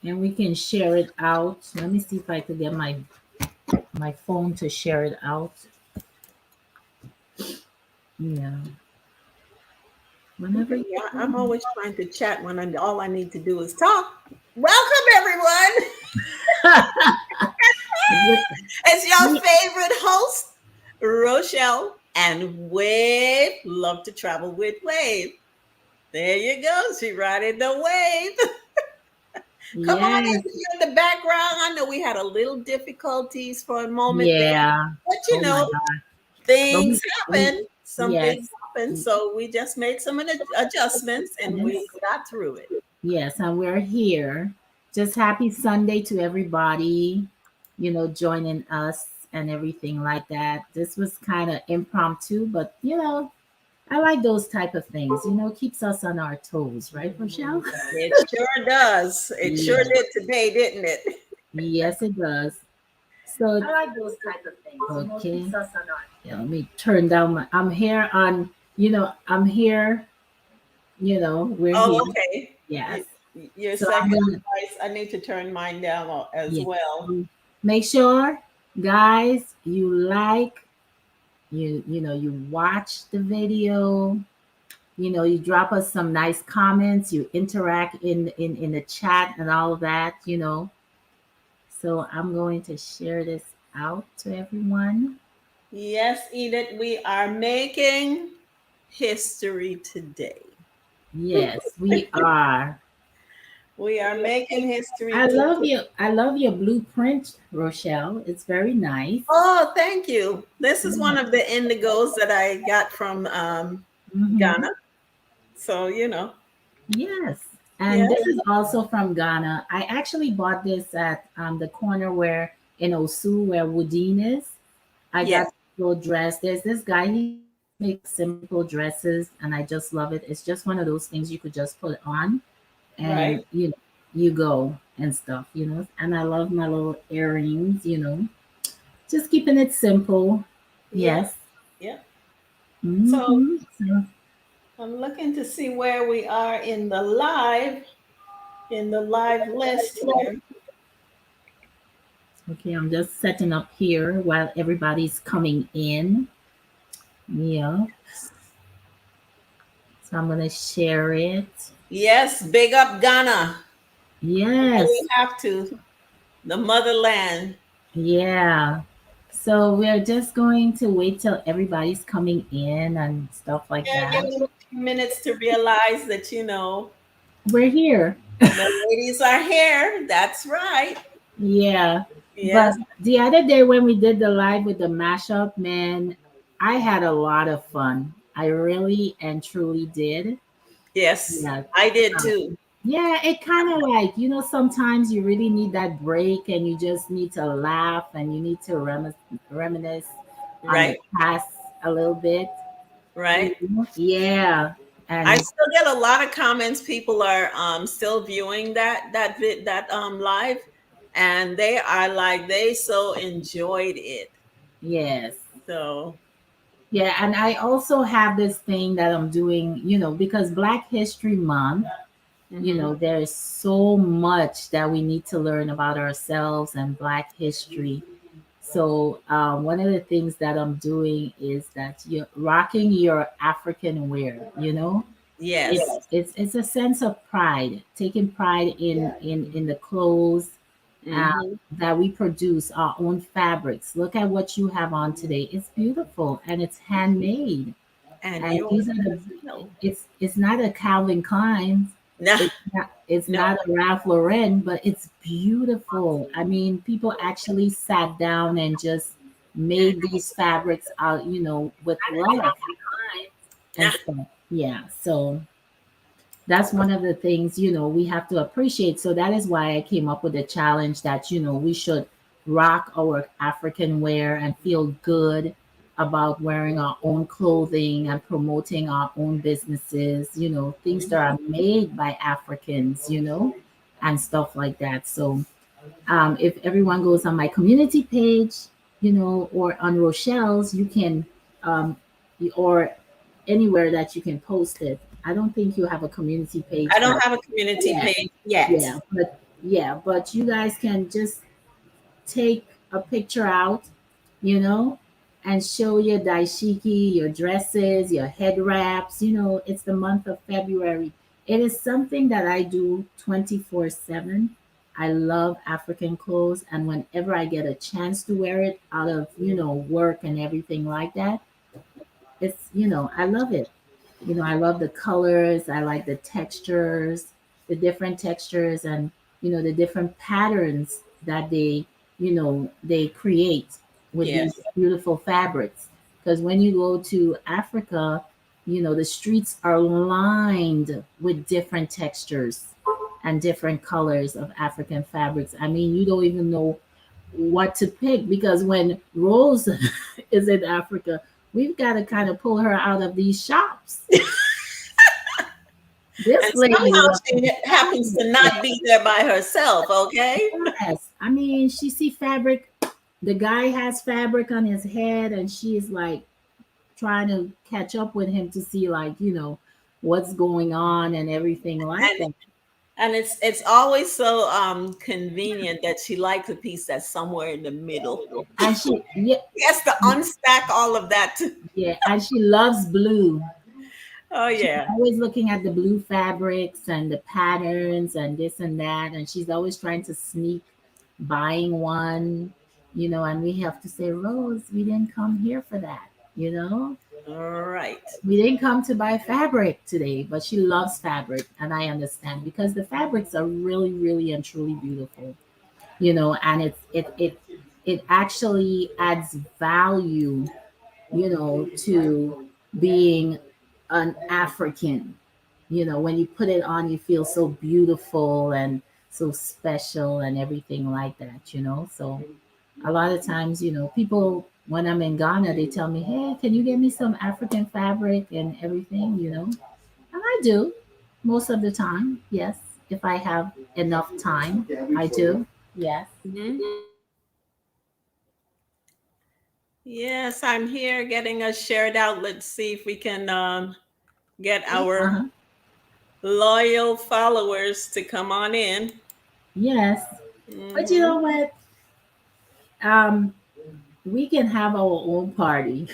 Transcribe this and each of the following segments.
and we can share it out. Let me see if I could get my phone to share it out. Yeah, whenever you Yeah, I'm always trying to chat when all I need to do is talk. Welcome, everyone. It's your favorite host, Rochelle, and Wave. Love to travel with Wave. There you go. She riding the wave. Come on in yes, here in the background. I know we had a little difficulties for a moment there, yeah. but Oh my God. But things happen. Some things yes, happen. So we just made some adjustments and we yes, got through it. yes, and we're here. Just happy Sunday to everybody, joining us and everything like that. This was kind of impromptu, but I like those type of things. Keeps us on our toes, right, Rochelle? It sure does. It sure Yeah. did today, didn't it? Yes, it does. So I like those type of things. okay. Keeps us on our. Yeah, let me turn down my. I'm here on. I'm here. We're here. Oh, okay. Yes. Your So second I'm gonna. device, I need to turn mine down as Yeah. well. Make sure, guys, you watch the video. You drop us some nice comments. You interact in the chat and all of that. So I'm going to share this out to everyone. Yes, Edith, we are making history today. Yes, we are. We are making history I love today. you. I love your blueprint, Rochelle. It's very nice. Oh, thank you. This is one Yeah. of the indigos that I got from Hmm. Ghana. So, Yes. And yeah. this is also from Ghana. I actually bought this at the corner where in Osu, where Woodine is. I got Yes, this little dress. There's this guy, he makes simple dresses, and I just love it. It's just one of those things you could just put on and right. you go and stuff. And I love my little earrings, just keeping it simple. Yeah, Yes. yeah. So So, I'm looking to see where we are in the live list here. okay, I'm just setting up here while everybody's coming in. Yeah. So I'm gonna share it. Yes, big up Ghana. We Yes. have to. The motherland. Yeah. So we're just going to wait till everybody's coming in and stuff like Yeah, that. give them a few minutes to realize that, We're here. the ladies are here. That's right. Yeah. But Yes, the other day when we did the live with the mashup, man, I had a lot of fun. I really and truly did. yes, Yeah. I did Um, too. yeah, it kind of like, sometimes you really need that break and you just need to laugh and you need to reminisce on the Right, past a little bit. right. Yeah. I And still get a lot of comments. People are still viewing that live, and they are like they so enjoyed it. yes. So Yeah, and I also have this thing that I'm doing, because Black History Month, mhm. there's so much that we need to learn about ourselves and Black history. So one of the things that I'm doing is that you're rocking your African wear. Yes, It's a sense of pride, taking pride in the clothes hmm, that we produce, our own fabrics. Look at what you have on today. It's beautiful and it's handmade. and And yours these are the as well. it's not a Calvin Klein, No, it's no, not a Ralph Lauren, but it's beautiful. I mean, people actually sat down and just made these fabrics out, with love no. and stuff. Yeah. So that's one of the things, we have to appreciate. So that is why I came up with a challenge that, we should rock our African wear and feel good about wearing our own clothing and promoting our own businesses, things that are made by Africans, and stuff like that. So if everyone goes on my community page, or on Rochelle's, you can, or anywhere that you can post it. I don't think you have a community page I for don't have a community yeah, page yet. yeah. But Yeah, but you guys can just take a picture out, you know, and show your daishiki, your dresses, your head wraps. It's the month of February. It is something that I do 24/7. I love African clothes, and whenever I get a chance to wear it out of, work and everything like that, I love it. I love the colors, I like the textures, the different textures, and the different patterns that they create with these Yes. beautiful fabrics. Because when you go to Africa, the streets are lined with different textures and different colors of African fabrics. I mean, you don't even know what to pick, because when Rose is in Africa, we've got to kind of pull her out of these shops. This And lady somehow loves she happens to fabric. not be there by herself, okay? Yes, I mean, she see fabric. The guy has fabric on his head, and she is like trying to catch up with him to see, like, what's going on and everything like And that. and it's always so convenient that she likes a piece that's somewhere in the middle. And she, yeah, She has to unstack all of that. yeah, and she loves blue. Oh She's yeah. always looking at the blue fabrics and the patterns and this and that, and she's always trying to sneak buying one, and we have to say, Rose, we didn't come here for that, you know. All right. We didn't come to buy fabric today, but she loves fabric, and I understand, because the fabrics are really, really and truly beautiful, and it actually adds value, to being an African. When you put it on, you feel so beautiful and so special and everything like that, So a lot of times, people, when I'm in Ghana, they tell me, hey, can you get me some African fabric and everything. And I do most of the time, yes. If I have enough time, I do. Yes. Mhm. Yes, I'm here getting us shared out. Let's see if we can get our Uh-huh. loyal followers to come on in. Yes. But you Hmm. know what? Um, we can have our own party.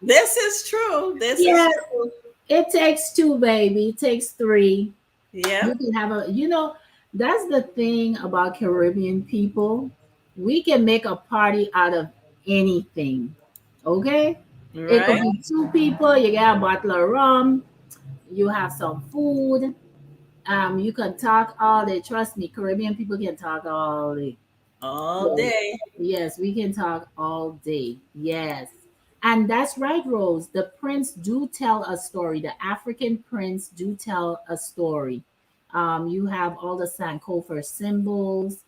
This is true. This is Yes, true. it takes two, baby. It takes three. Yeah. You can have that's the thing about Caribbean people. We can make a party out of anything. Okay? It could Right. be two people, you get a bottle of rum, you have some food. You can talk all day. Trust me, Caribbean people can talk all day. All So, day. yes, we can talk all day. Yes. And that's right, Rose. The prints do tell a story. The African prints do tell a story. You have all the Sankofa symbols.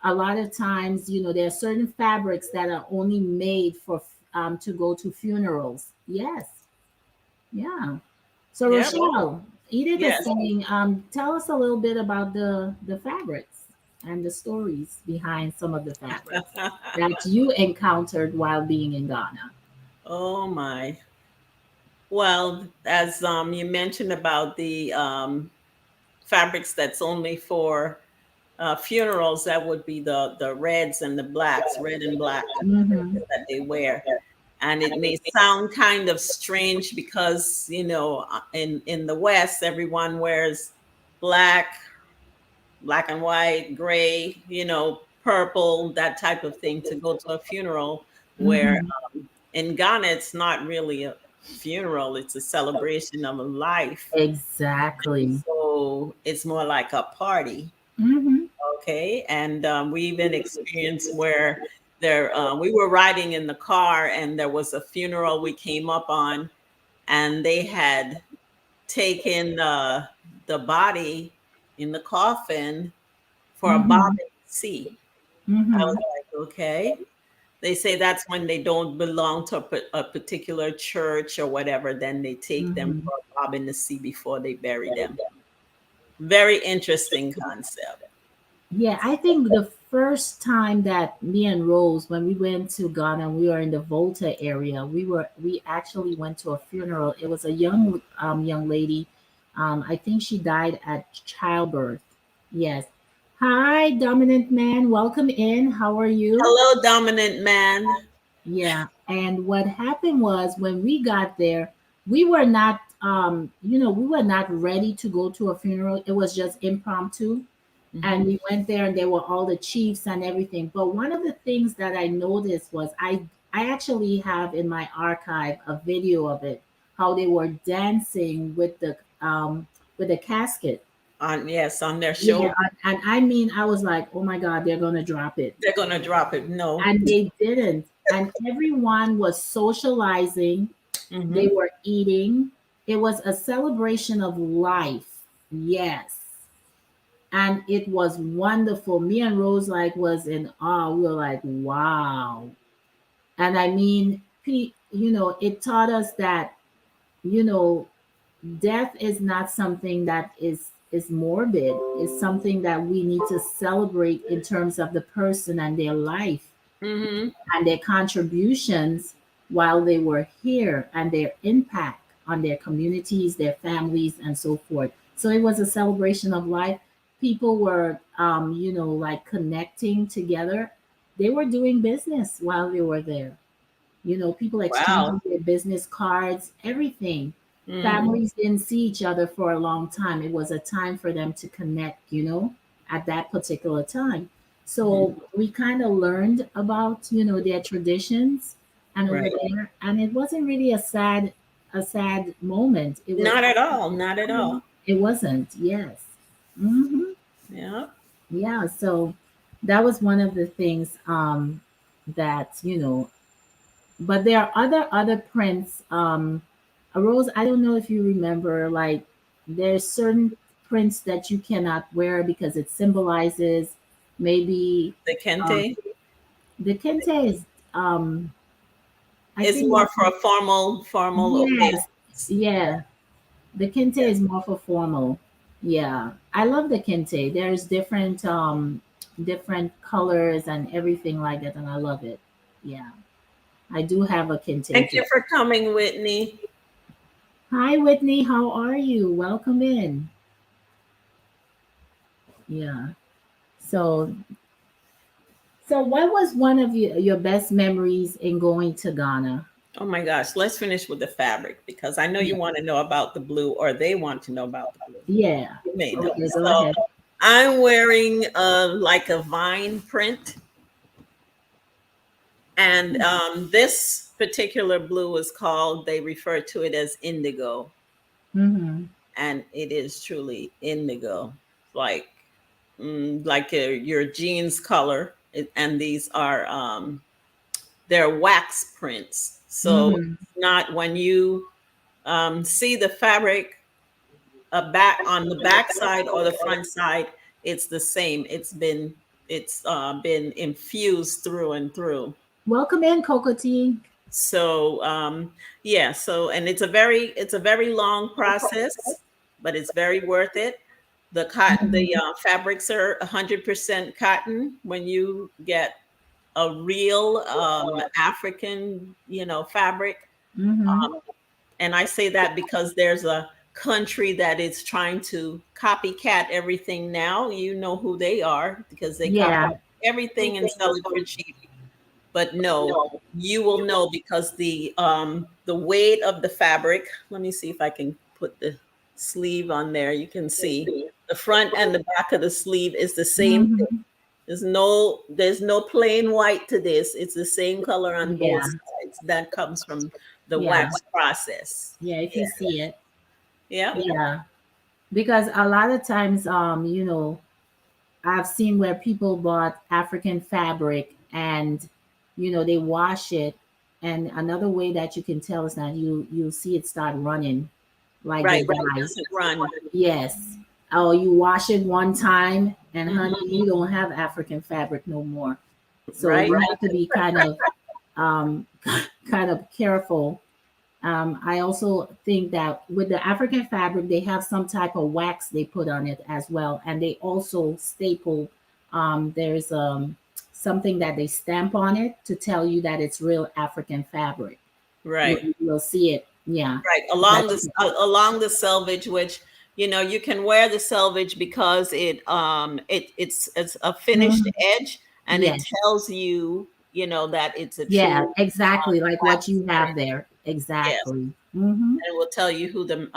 A lot of times, there are certain fabrics that are only made for to go to funerals. Yes. Yeah. So Yep. Rochelle, Edith is Yes. saying, tell us a little bit about the fabrics and the stories behind some of the fabrics that you encountered while being in Ghana. Oh my. Well, as you mentioned about the fabrics that's only for funerals, that would be the reds and the blacks, red and black Mm-hmm. that they wear. And it may sound kind of strange because in the West everyone wears black, black and white, gray, purple, that type of thing to go to a funeral. Where Mm-hmm. in Ghana it's not really a funeral; it's a celebration of a life. Exactly. So it's more like a party. Mm-hmm. Okay, and we even experienced where we were riding in the car and there was a funeral we came up on, and they had taken the body in the coffin for a bob Mm-hmm. and see. I was Mm-hmm. like, okay. They say that's when they don't belong to a particular church or whatever, then they take them Mm-hmm. for a bob in the sea before they bury them. Very interesting concept. Yeah, I think the first time that me and Rose, when we went to Ghana, we were in the Volta area. We actually went to a funeral. It was a young lady. I think she died at childbirth. Yes, Hi, dominant man. Welcome in. How are you? Hello, dominant man. Yeah. And what happened was when we got there, we were not, we were not ready to go to a funeral. It was just impromptu. And Hmm. we went there and there were all the chiefs and everything. But one of the things that I noticed was I actually have in my archive a video of it, how they were dancing with the casket. On their Yeah, shoulder. and I mean, I was like, oh my God, they're gonna drop it. They're gonna drop it. No. And they didn't. And everyone was socializing, they Hmm. were eating. It was a celebration of life. Yes. And it was wonderful. Me and Rose like was in awe. We were like, wow. And I mean, it taught us that, you know, death is not something that is morbid. It's something that we need to celebrate in terms of the person and their life Hmm. and their contributions while they were here and their impact on their communities, their families, and so forth. So it was a celebration of life. People were, like connecting together. They were doing business while they were there. People Wow. exchanging their business cards, everything. Hmm. Families didn't see each other for a long time. It was a time for them to connect, at that particular time. So we kind of learned about, their traditions and over Right. there. And it wasn't really a sad moment. It was Not at all. Not at all. it wasn't, yes. Hmm. Yeah. Yeah. So that was one of the things that, but there are other prints. Rose, I don't know if you remember, like there's certain prints that you cannot wear because it symbolizes maybe The um, kente the kente is I is think more that for formal yes, occasions. yeah, the kente Yeah. is more for formal. Yeah, I love the kente. There's different colors and everything like that, and I love it. Yeah, I do have a kente Thank you dress. for coming, Whitney. Hi, Whitney. How are you? Welcome in. Yeah. So, so what was one of your best memories in going to Ghana? Oh my gosh, let's finish with the fabric because I know you Yeah. want to know about the blue, or they want to know about the blue. Yeah. You may know. Okay, go So ahead. I'm wearing like a vine print, and this particular blue is called. They refer to it as indigo, Mm-hmm. and it is truly indigo, like your jeans color. And these are they're wax prints. So Mm-hmm. it's not when you see the fabric back on the back side or the front side, it's the same. It's been infused through and through. Welcome in, Coco Tea. So yeah, so and it's a very long process, but it's very worth it. The fabrics are 100% cotton. When you get a real African, fabric. Mm-hmm. And I say that because there's a country that is trying to copycat everything now. You know who they are because they copy Yeah. everything and sell it for cheap. But no, you will know because the weight of the fabric. Let me see if I can put the sleeve on there. You can see the front and the back of the sleeve is the same. Mm-hmm. There's no plain white to this. It's the same color on both Yeah. sides. That comes from the Yeah. wax process. Yeah. If Yeah. you see it. Yeah. Yeah. Because a lot of times, I've seen where people bought African fabric and they wash it, and another way that you can tell is that you'll see it start running like the Right. It dye. doesn't run. Yes. Oh, you wash it one time and honey, Mhm. you don't have African fabric no more. So Right. you have to be kind of um kind of careful. I also think that with the African fabric, they have some type of wax they put on it as well, and they also staple. There's something that they stamp on it to tell you that it's real African fabric. Right. You'll see it, yeah. Right. That Along the selvage, which You can wear the selvage because it's a finished Mhm. edge, and it Yes. tells you, that it's a Yeah, true exactly like what wax you print. have there. Yes, Exactly. Hmm. and it will tell you who the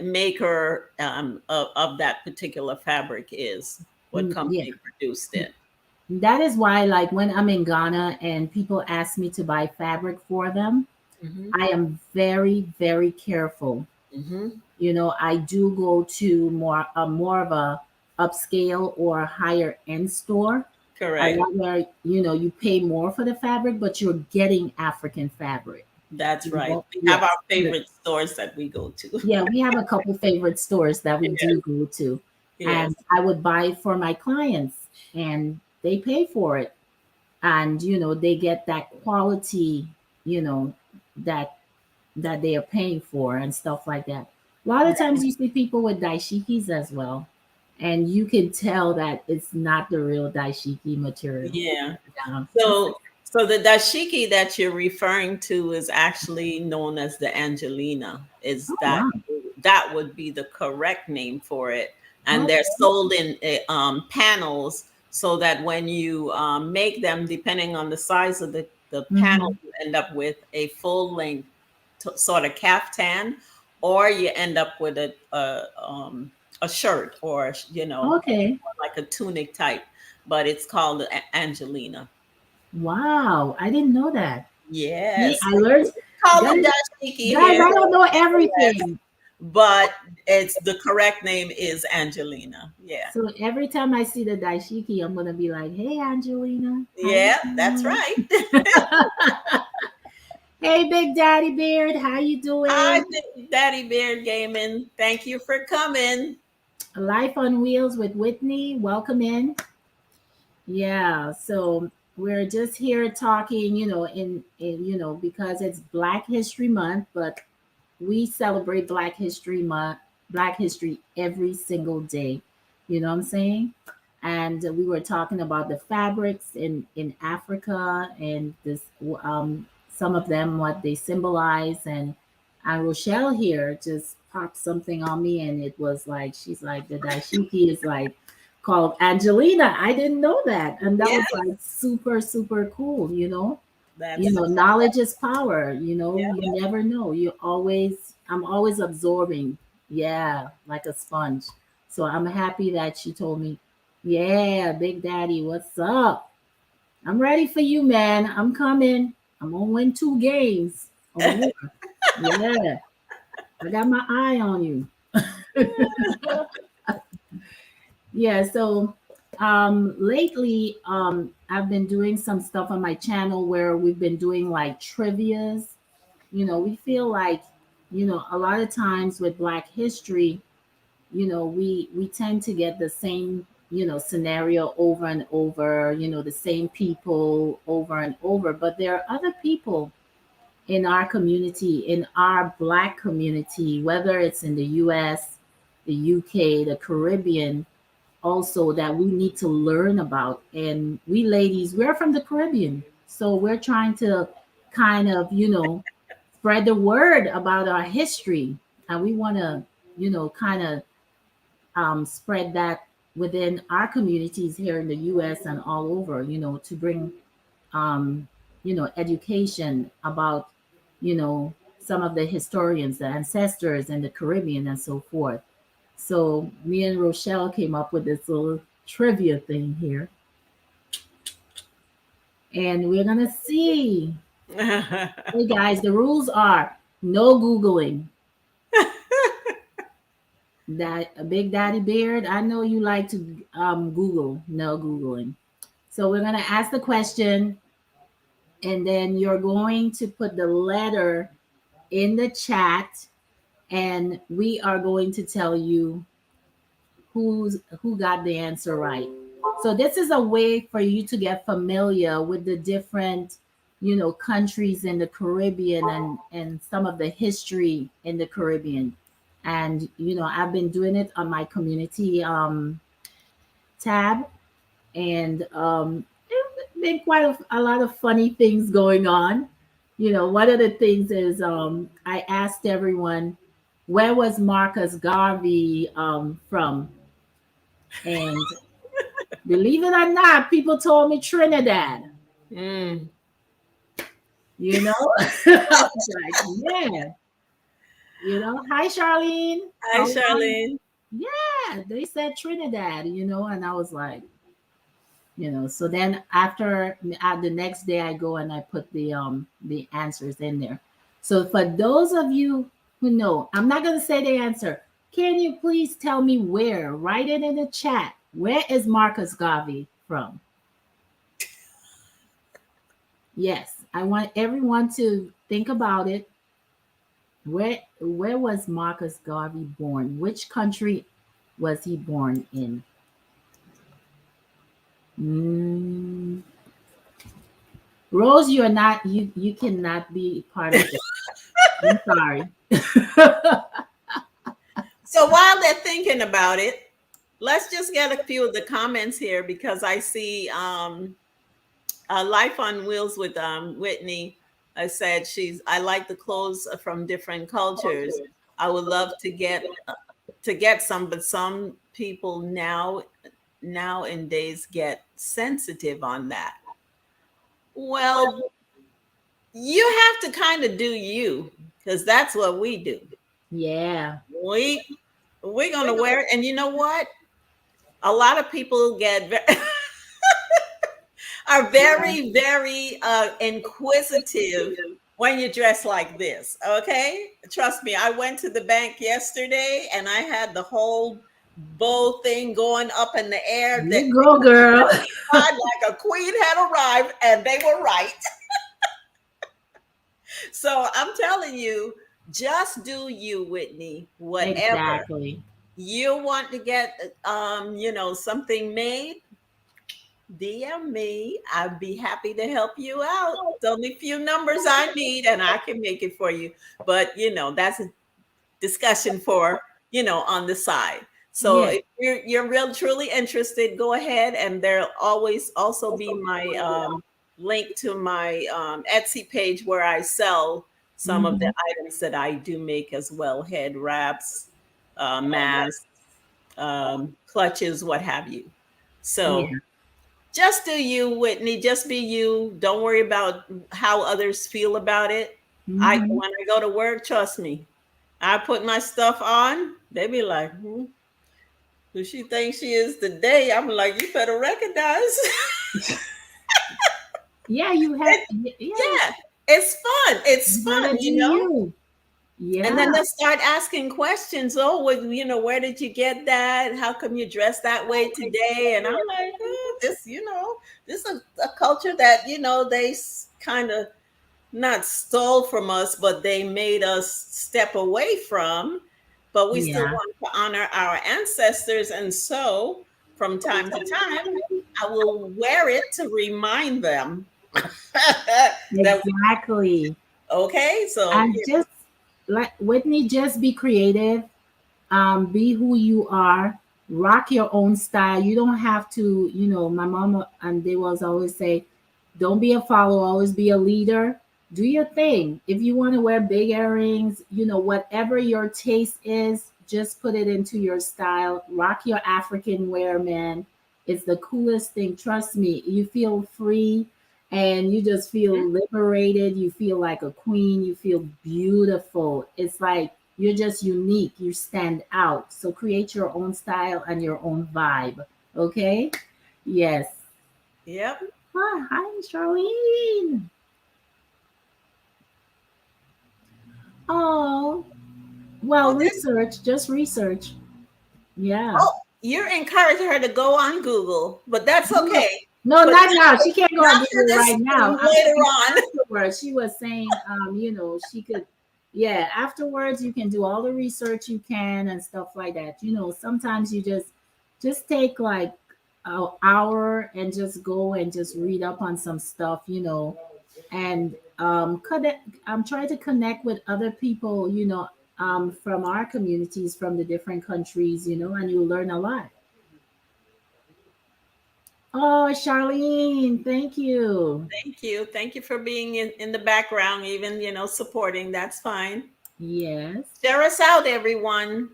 maker of that particular fabric is, what Yeah. company produced it. That is why, like, when I'm in Ghana and people ask me to buy fabric for them, Hmm. I am very, very careful. Hmm. I do go to more of a upscale or higher end store. I Correct. love where you pay more for the fabric, but you're getting African fabric. That's right. We have our Yes. favorite stores that we go to. Yeah, we have a couple favorite stores that we do Yes. go to, Yes. and I would buy for my clients, and they pay for it, and they get that quality, you know, that they are paying for and stuff like that. A lot of times you see people with daishikis as well, and you can tell that it's not the real daishiki material. Yeah. Yeah. So the dashiki that you're referring to is actually known as the Angelina. Is Oh that wow. that would be the correct name for it? And they're Okay. sold in panels, so that when you make them, depending on the size of the panel, Hmm. you end up with a full length sort of caftan, or you end up with a shirt, or Okay. like a tunic type, but it's called Angelina. Wow. I didn't know that. See, Yes, I learned. called Guys, the dashiki guys, here in I don't know the US, everything. but it's the correct name is Angelina. Yeah, So every time I see the daishiki, I'm gonna be like, "Hey, Angelina, how you yeah, that's doing?" right. Hey, Big Daddy Beard, how you Hi, doing? Big Daddy Beard Gaming. Thank you for coming. Life on Wheels with Whitney. Welcome in. Yeah, so we're just here talking, in because it's Black History Month, but we celebrate Black History Month, Black History every single day. You know what I'm saying? And we were talking about the fabrics in Africa and this some of them what they symbolize, and Rochelle here just popped something on me, and it was like she's like the daishiki is like called Angelina. I didn't know that, and that Yeah, was like super super cool. that's Knowledge is power. You yeah. never know. I'm always absorbing. Yeah, like a sponge. So I'm happy that she told me, yeah, Big Daddy, what's up? I'm ready for you, man. I'm coming. I'm gonna win 2 games or more. Yeah, I got my eye on you. Yeah, so lately I've been doing some stuff on my channel where we've been doing like trivias. We feel like, a lot of times with Black history, we tend to get the same, scenario over and over, the same people over and over. But there are other people in our community, in our Black community, whether it's in the US, the UK, the Caribbean, also that we need to learn about. And we ladies, we're from the Caribbean. So we're trying to kind of, spread the word about our history. And we want to, kind of spread that within our communities here in the US and all over, to bring, um, education about, some of the historians, the ancestors in the Caribbean and so forth. So me and Rochelle came up with this little trivia thing here. And we're going to see. Hey guys, the rules are no Googling. That Big Daddy Beard, I know you like to Google, no Googling. So we're going to ask the question, and then you're going to put the letter in the chat, and we are going to tell you who got the answer right. So this is a way for you to get familiar with the different, countries in the Caribbean and some of the history in the Caribbean. And I've been doing it on my community tab, and there's been quite a lot of funny things going on. One of the things is I asked everyone, where was Marcus Garvey from? And believe it or not, people told me Trinidad. Mm. You know, I was like, yeah. Hi Charlene, Hi, how are you? Charlene. Yeah, they said Trinidad. And I was like, so then after the next day I go and I put the answers in there. So for those of you who know, I'm not going to say the answer. Can you please tell me where? Write it in the chat. Where is Marcus Garvey from? Yes, I want everyone to think about it. Where was Marcus Garvey born? Which country was he born in? Mm, Rose, you are not you cannot be part of this. I'm sorry. So while they're thinking about it, let's just get a few of the comments here because I see Life on Wheels with Whitney. I said I like the clothes from different cultures. I would love to get some, but some people nowadays get sensitive on that. Well, you have to kind of do you because that's what we do. Yeah. We we're gonna wear it, and you know what? A lot of people are very, very inquisitive when you dress like this. Okay, trust me. I went to the bank yesterday, and I had the whole bow thing going up in the air. That You go, girl. like a queen had arrived, and they were right. So I'm telling you, just do you, Whitney. Whatever Exactly. you want to get, something made, DM me. I'd be happy to help you out. It's only a few numbers I need, and I can make it for you. But that's a discussion for on the side. So Yeah. if you're real truly interested, go ahead, and there'll always also be my link to my Etsy page where I sell some of the Hmm. items that I do make as well: head wraps, masks, clutches, what have you. So Yeah. just do you, Whitney. Just be you. Don't worry about how others feel about it. Hmm. When I go to work, trust me, I put my stuff on. They be like, who she thinks she is today? I'm like, you better recognize. Yeah, you have. it, Yeah, yeah, it's fun. It's you fun, gotta do you. And Yeah. then they'll start asking questions. Oh, well, where did you get that? How come you dress that way today? And I'm like, this is a culture that, they kind of not stole from us, but they made us step away from. But we still Yeah. want to honor our ancestors. And so from time to time, I will wear it to remind them that, Exactly. okay, so And just like Whitney, just be creative. Be who you are. Rock your own style. You don't have to, my mama and they was always say, don't be a follower, always be a leader. Do your thing. If you want to wear big earrings, whatever your taste is, just put it into your style. Rock your African wear, man. It's the coolest thing. Trust me. You feel free and you just feel liberated. You feel like a queen. You feel beautiful. It's like you're just unique. You stand out. So create your own style and your own vibe. Okay? Yes. yep. Hi, Charlene. Oh, well, Oh, this. research, just research. Yeah. Oh, you're encouraging her to go on Google, but that's No, okay. no, But not now. She can't go not on for Google this right now. I'm later saying on. afterwards. She was saying, she could, yeah, afterwards you can do all the research you can and stuff like that. Sometimes you just take like an hour and just go and just read up on some stuff, and connect. I'm trying to connect with other people, from our communities, from the different countries, and you learn a lot. Oh, Charlene, thank you. Thank you. Thank you for being in the background, even, supporting. That's fine. Yes. Share us out, everyone.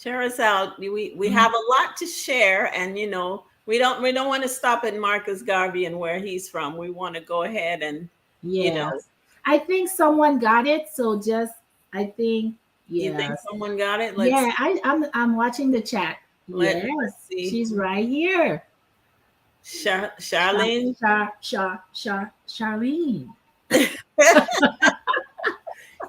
Share us out. We Mm, have a lot to share, and we don't want to stop at Marcus Garvey and where he's from. We want to go ahead and you know. yes. I think someone got it. So just, I think, You think yes. someone got it? Let's Yeah, see. I'm watching the chat. Let's Yes, see. she's right here. Charlene. Charlene.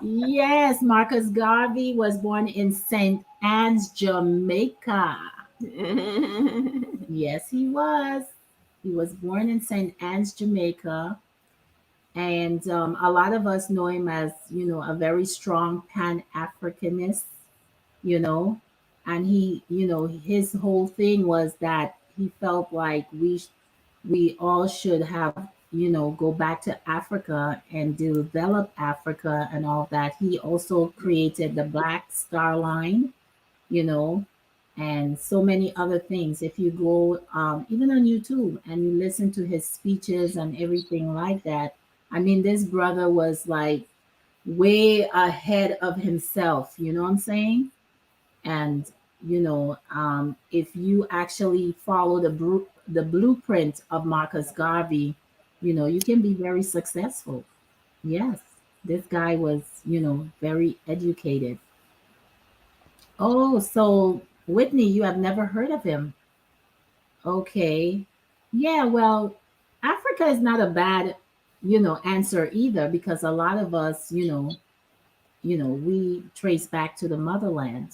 Yes, Marcus Garvey was born in St. Anne's, Jamaica. Yes, he was. He was born in St. Anne's, Jamaica. And a lot of us know him as, a very strong Pan Africanist, you know. And he, his whole thing was that he felt like we all should have, go back to Africa and develop Africa and all that. He also created the Black Star Line, you know, and so many other things. If you go even on YouTube and you listen to his speeches and everything like that, I mean, this brother was like way ahead of himself, you know what I'm saying? And if you actually follow the blueprint of Marcus Garvey, you can be very successful. Yes, this guy was, very educated. Oh, so Whitney, you have never heard of him? Okay. Yeah, well, Africa is not a bad, answer either, because a lot of us, we trace back to the motherland.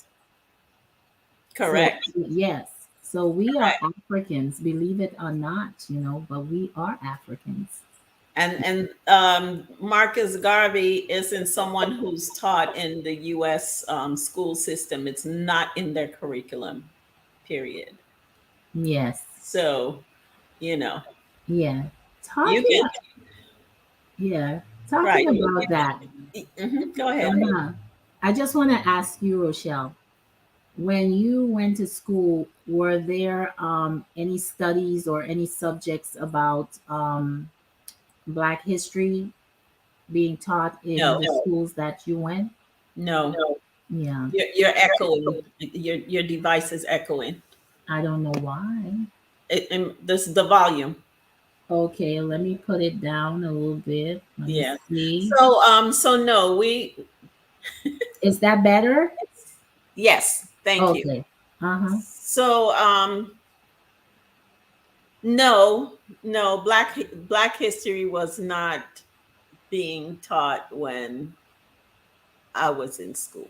So, Correct. yes. So we are Africans, believe it or not, but we are Africans. And Marcus Garvey isn't someone who's taught in the U.S. School system. It's not in their curriculum. Period. Yes. So you know Yeah. you Talking, can yeah. right. Talking about that. Go ahead. Uh-huh. I just want to ask you, Rochelle, when you went to school, were there any studies or any subjects about Black history being taught in No, the schools that you went? no. Yeah. You're echoing. Your device is echoing. I don't know why. This is the volume. Okay, let me put it down a little bit. Let me Yeah. see. So no, Is that better? yes, thank you. Okay. Uh-huh. So no, no, Black history was not being taught when I was in school.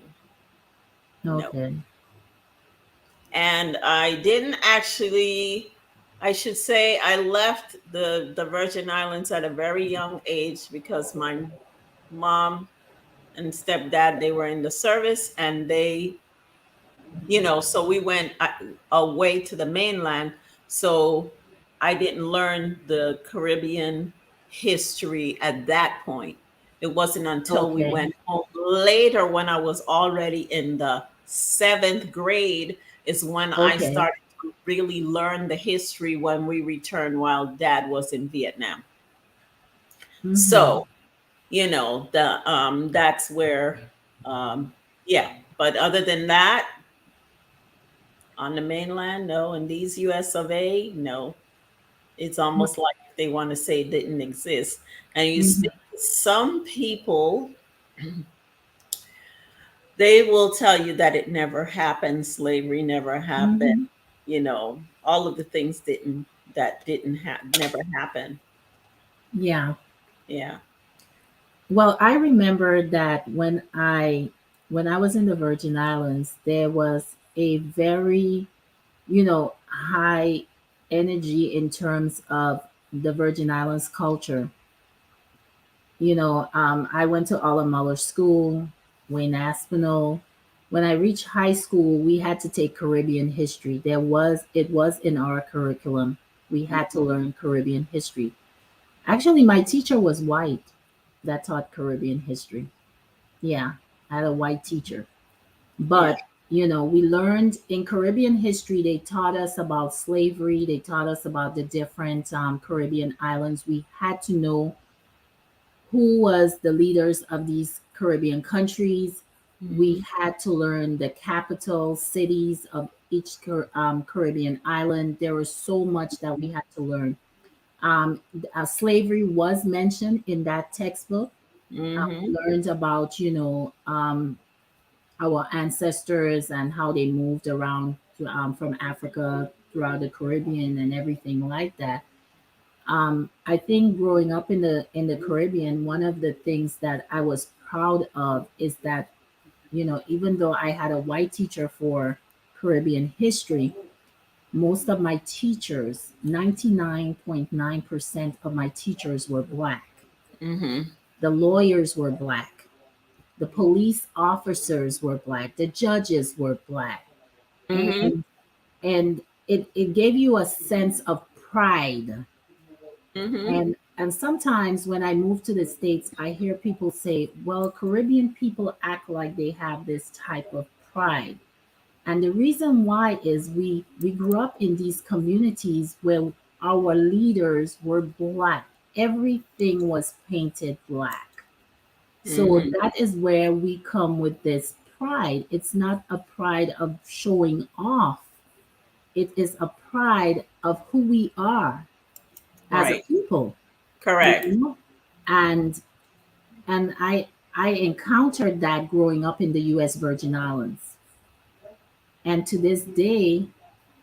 No. Okay. And I didn't actually, I should say I left the Virgin Islands at a very young age because my mom and stepdad, they were in the service, and so we went away to the mainland. So I didn't learn the Caribbean history at that point. It wasn't until we Okay. went home later, when I was already in the seventh grade, is when I Okay. started to really learn the history, when we returned while dad was in Vietnam. Mm-hmm. So, that's where, um, yeah. But other than that, on the mainland, no. In these US of A, no. It's almost like they want to say it didn't exist. And you Mm-hmm. speak to some people, they will tell you that it never happened, slavery never happened, Mm-hmm. all of the things never happen. Yeah. Yeah. Well, I remember that when I was in the Virgin Islands, there was a very, high energy in terms of the Virgin Islands culture. I went to Olive Muller School, Wayne Aspinall. When I reached high school, we had to take Caribbean history. It was in our curriculum. We had to learn Caribbean history. Actually, my teacher was white that taught Caribbean history. Yeah, I had a white teacher. Yeah. But, we learned in Caribbean history, they taught us about slavery, they taught us about the different Caribbean islands. We had to know who was the leaders of these Caribbean countries. We Mhm. had to learn the capital cities of each Caribbean island. There was so much that we had to learn. Slavery was mentioned in that textbook. We Mhm. learned about, our ancestors and how they moved around from Africa throughout the Caribbean and everything like that. I think growing up in the Caribbean, one of the things that I was proud of is that, even though I had a white teacher for Caribbean history, most of my teachers, 99.9% of my teachers were black. Mhm. The lawyers were black. The police officers were black. The judges were black. Mhm. And it gave you a sense of pride. Mhm. And sometimes when I move to the States, I hear people say, well, Caribbean people act like they have this type of pride. And the reason why is we grew up in these communities where our leaders were black. Everything was painted black. So Mhm. that is where we come with this pride. It's not a pride of showing off. It is a pride of who we are as a Right. people, you Correct. know? And and I encountered that growing up in the US Virgin Islands. And to this day,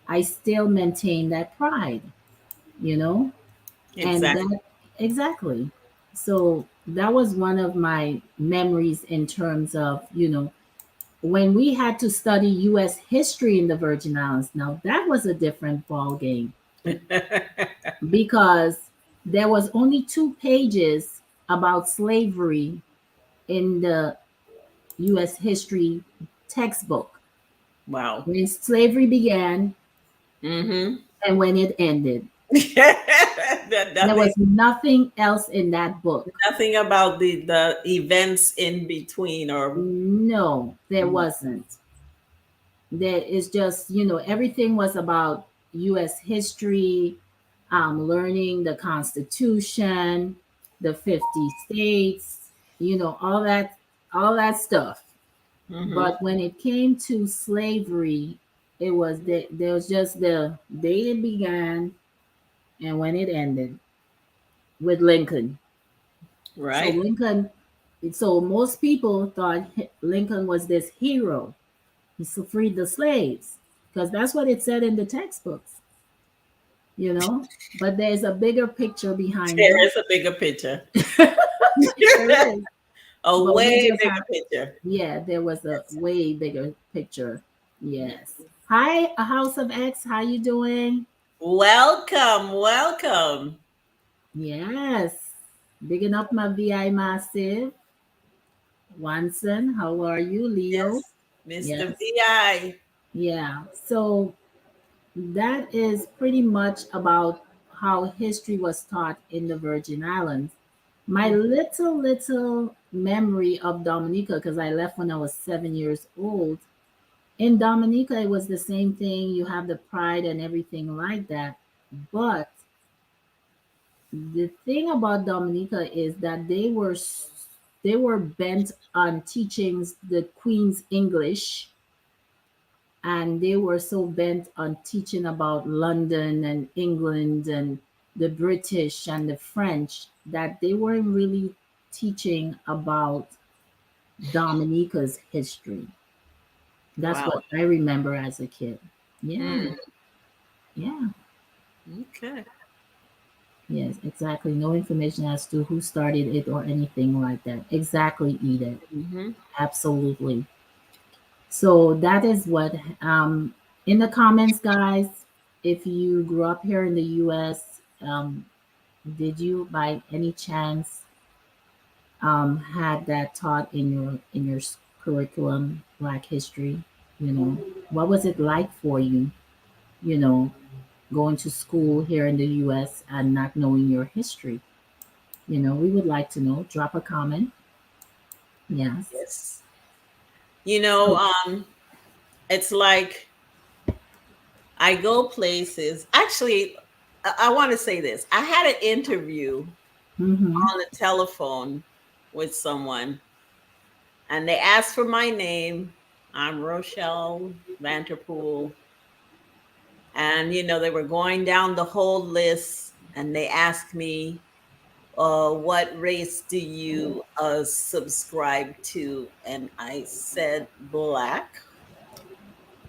I still maintain that pride, you know? And Exactly. that exactly. So that was one of my memories in terms of, when we had to study US history in the Virgin Islands. Now that was a different ball game because there was only 2 pages about slavery in the US history textbook. Wow. When slavery began Mhm. and when it ended. There Nothing. was nothing else in that book. Nothing about the events in between, or No, there wasn't. There is just, everything was about US history, learning the Constitution, the 50 states, all that stuff. Mhm. But when it came to slavery, there was just the day it began and when it ended with Lincoln. So Right. Lincoln, so most people thought Lincoln was this hero. He freed the slaves because that's what it said in the textbooks, you know. But there's a bigger picture behind There that. is a bigger picture. There is, A but we way just bigger have, picture. yeah, there was a Yes. way bigger picture. Yeah. Yes. Hi, a House of X. How you doing? Welcome, welcome. Yes. Bigging up my VI Massive. Watson, how are you? Leo. Yes, Mr. Yes. VI. Yeah. So that is pretty much about how history was taught in the Virgin Islands. My little memory of Dominica, because I left when I was 7 years old. In Dominica, it was the same thing. You have the pride and everything like that. But the thing about Dominica is that they were bent on teaching the Queen's English, and they were so bent on teaching about London and England and the British and the French that they weren't really teaching about Dominica's history. That's Wow. what I remember as a kid. Yeah, Mm, yeah, okay. yes, exactly. No information as to who started it or anything like that. Exactly, Edith. Hmm. Absolutely. So that is what, in the comments, guys, if you grew up here in the US, did you by any chance had that taught in your curriculum, Black history? What was it like for you, you know, going to school here in the US and not knowing your history? We would like to know. Drop a comment. Yes. Yes. You know, So, it's like I go places. Actually, I want to say this. I had an interview mm-hmm, on the telephone with someone, and they asked for my name. I'm Rochelle Vanterpool. And, they were going down the whole list and they asked me, what race do you subscribe to? And I said, Black.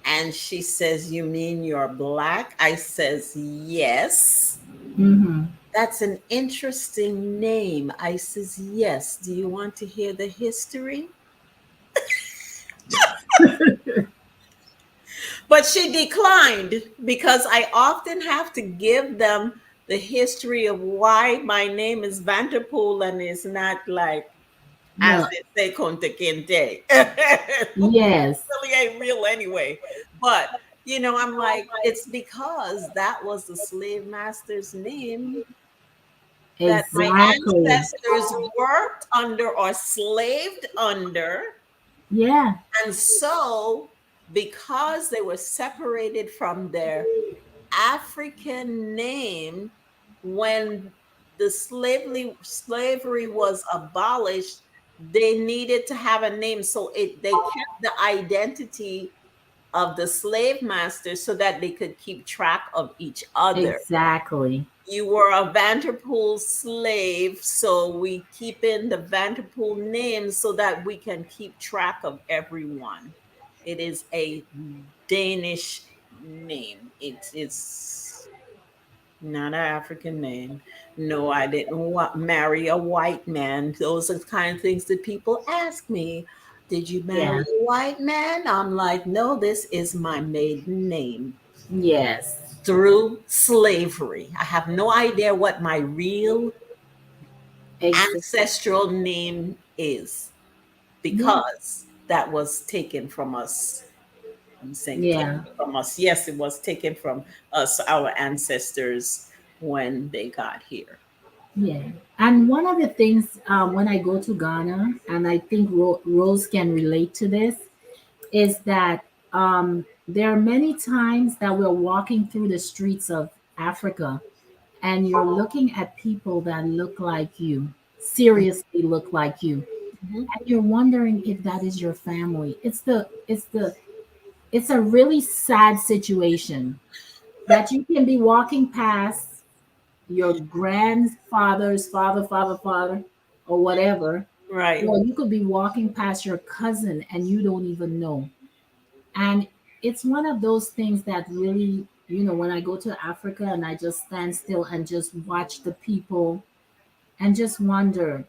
And she says, You mean you're black? I says, Yes. Mm-hmm. That's an interesting name. I says, Yes. Do you want to hear the history? But she declined because I often have to give them the history of why my name is Vanterpool and it's not like, as Well, they say, Conte Kente. It yes, really ain't real anyway. But, I'm like, it's because that was the slave master's name that my exactly. ancestors worked under or slaved under. Yeah, And so, because they were separated from their African name when the slavery was abolished, they needed to have a name. So they kept the identity of the slave masters so that they could keep track of each other. exactly. You were a Vanderpool slave, so we keep in the Vanderpool name so that we can keep track of everyone. It is a Danish name. It is not an African name. No, I didn't marry a white man. Those are the kind of things that people ask me. Did you marry Yeah, a white man? I'm like, no, this is my maiden name yes, through slavery. I have no idea what my real exactly. ancestral name is Yeah, because that was taken from us. I'm saying taken yeah, from us. Yes, it was taken from us, our ancestors, when they got here. yeah. And one of the things when I go to Ghana, and I think Rose can relate to this, is that there are many times that we're walking through the streets of Africa and you're looking at people that look like you, seriously look like you, Mhm. and you're wondering if that is your family. It's a really sad situation that you can be walking past your grandfather's father, or whatever, Right, or you could be walking past your cousin and you don't even know. And it's one of those things that really, when I go to Africa and I just stand still and just watch the people and just wonder,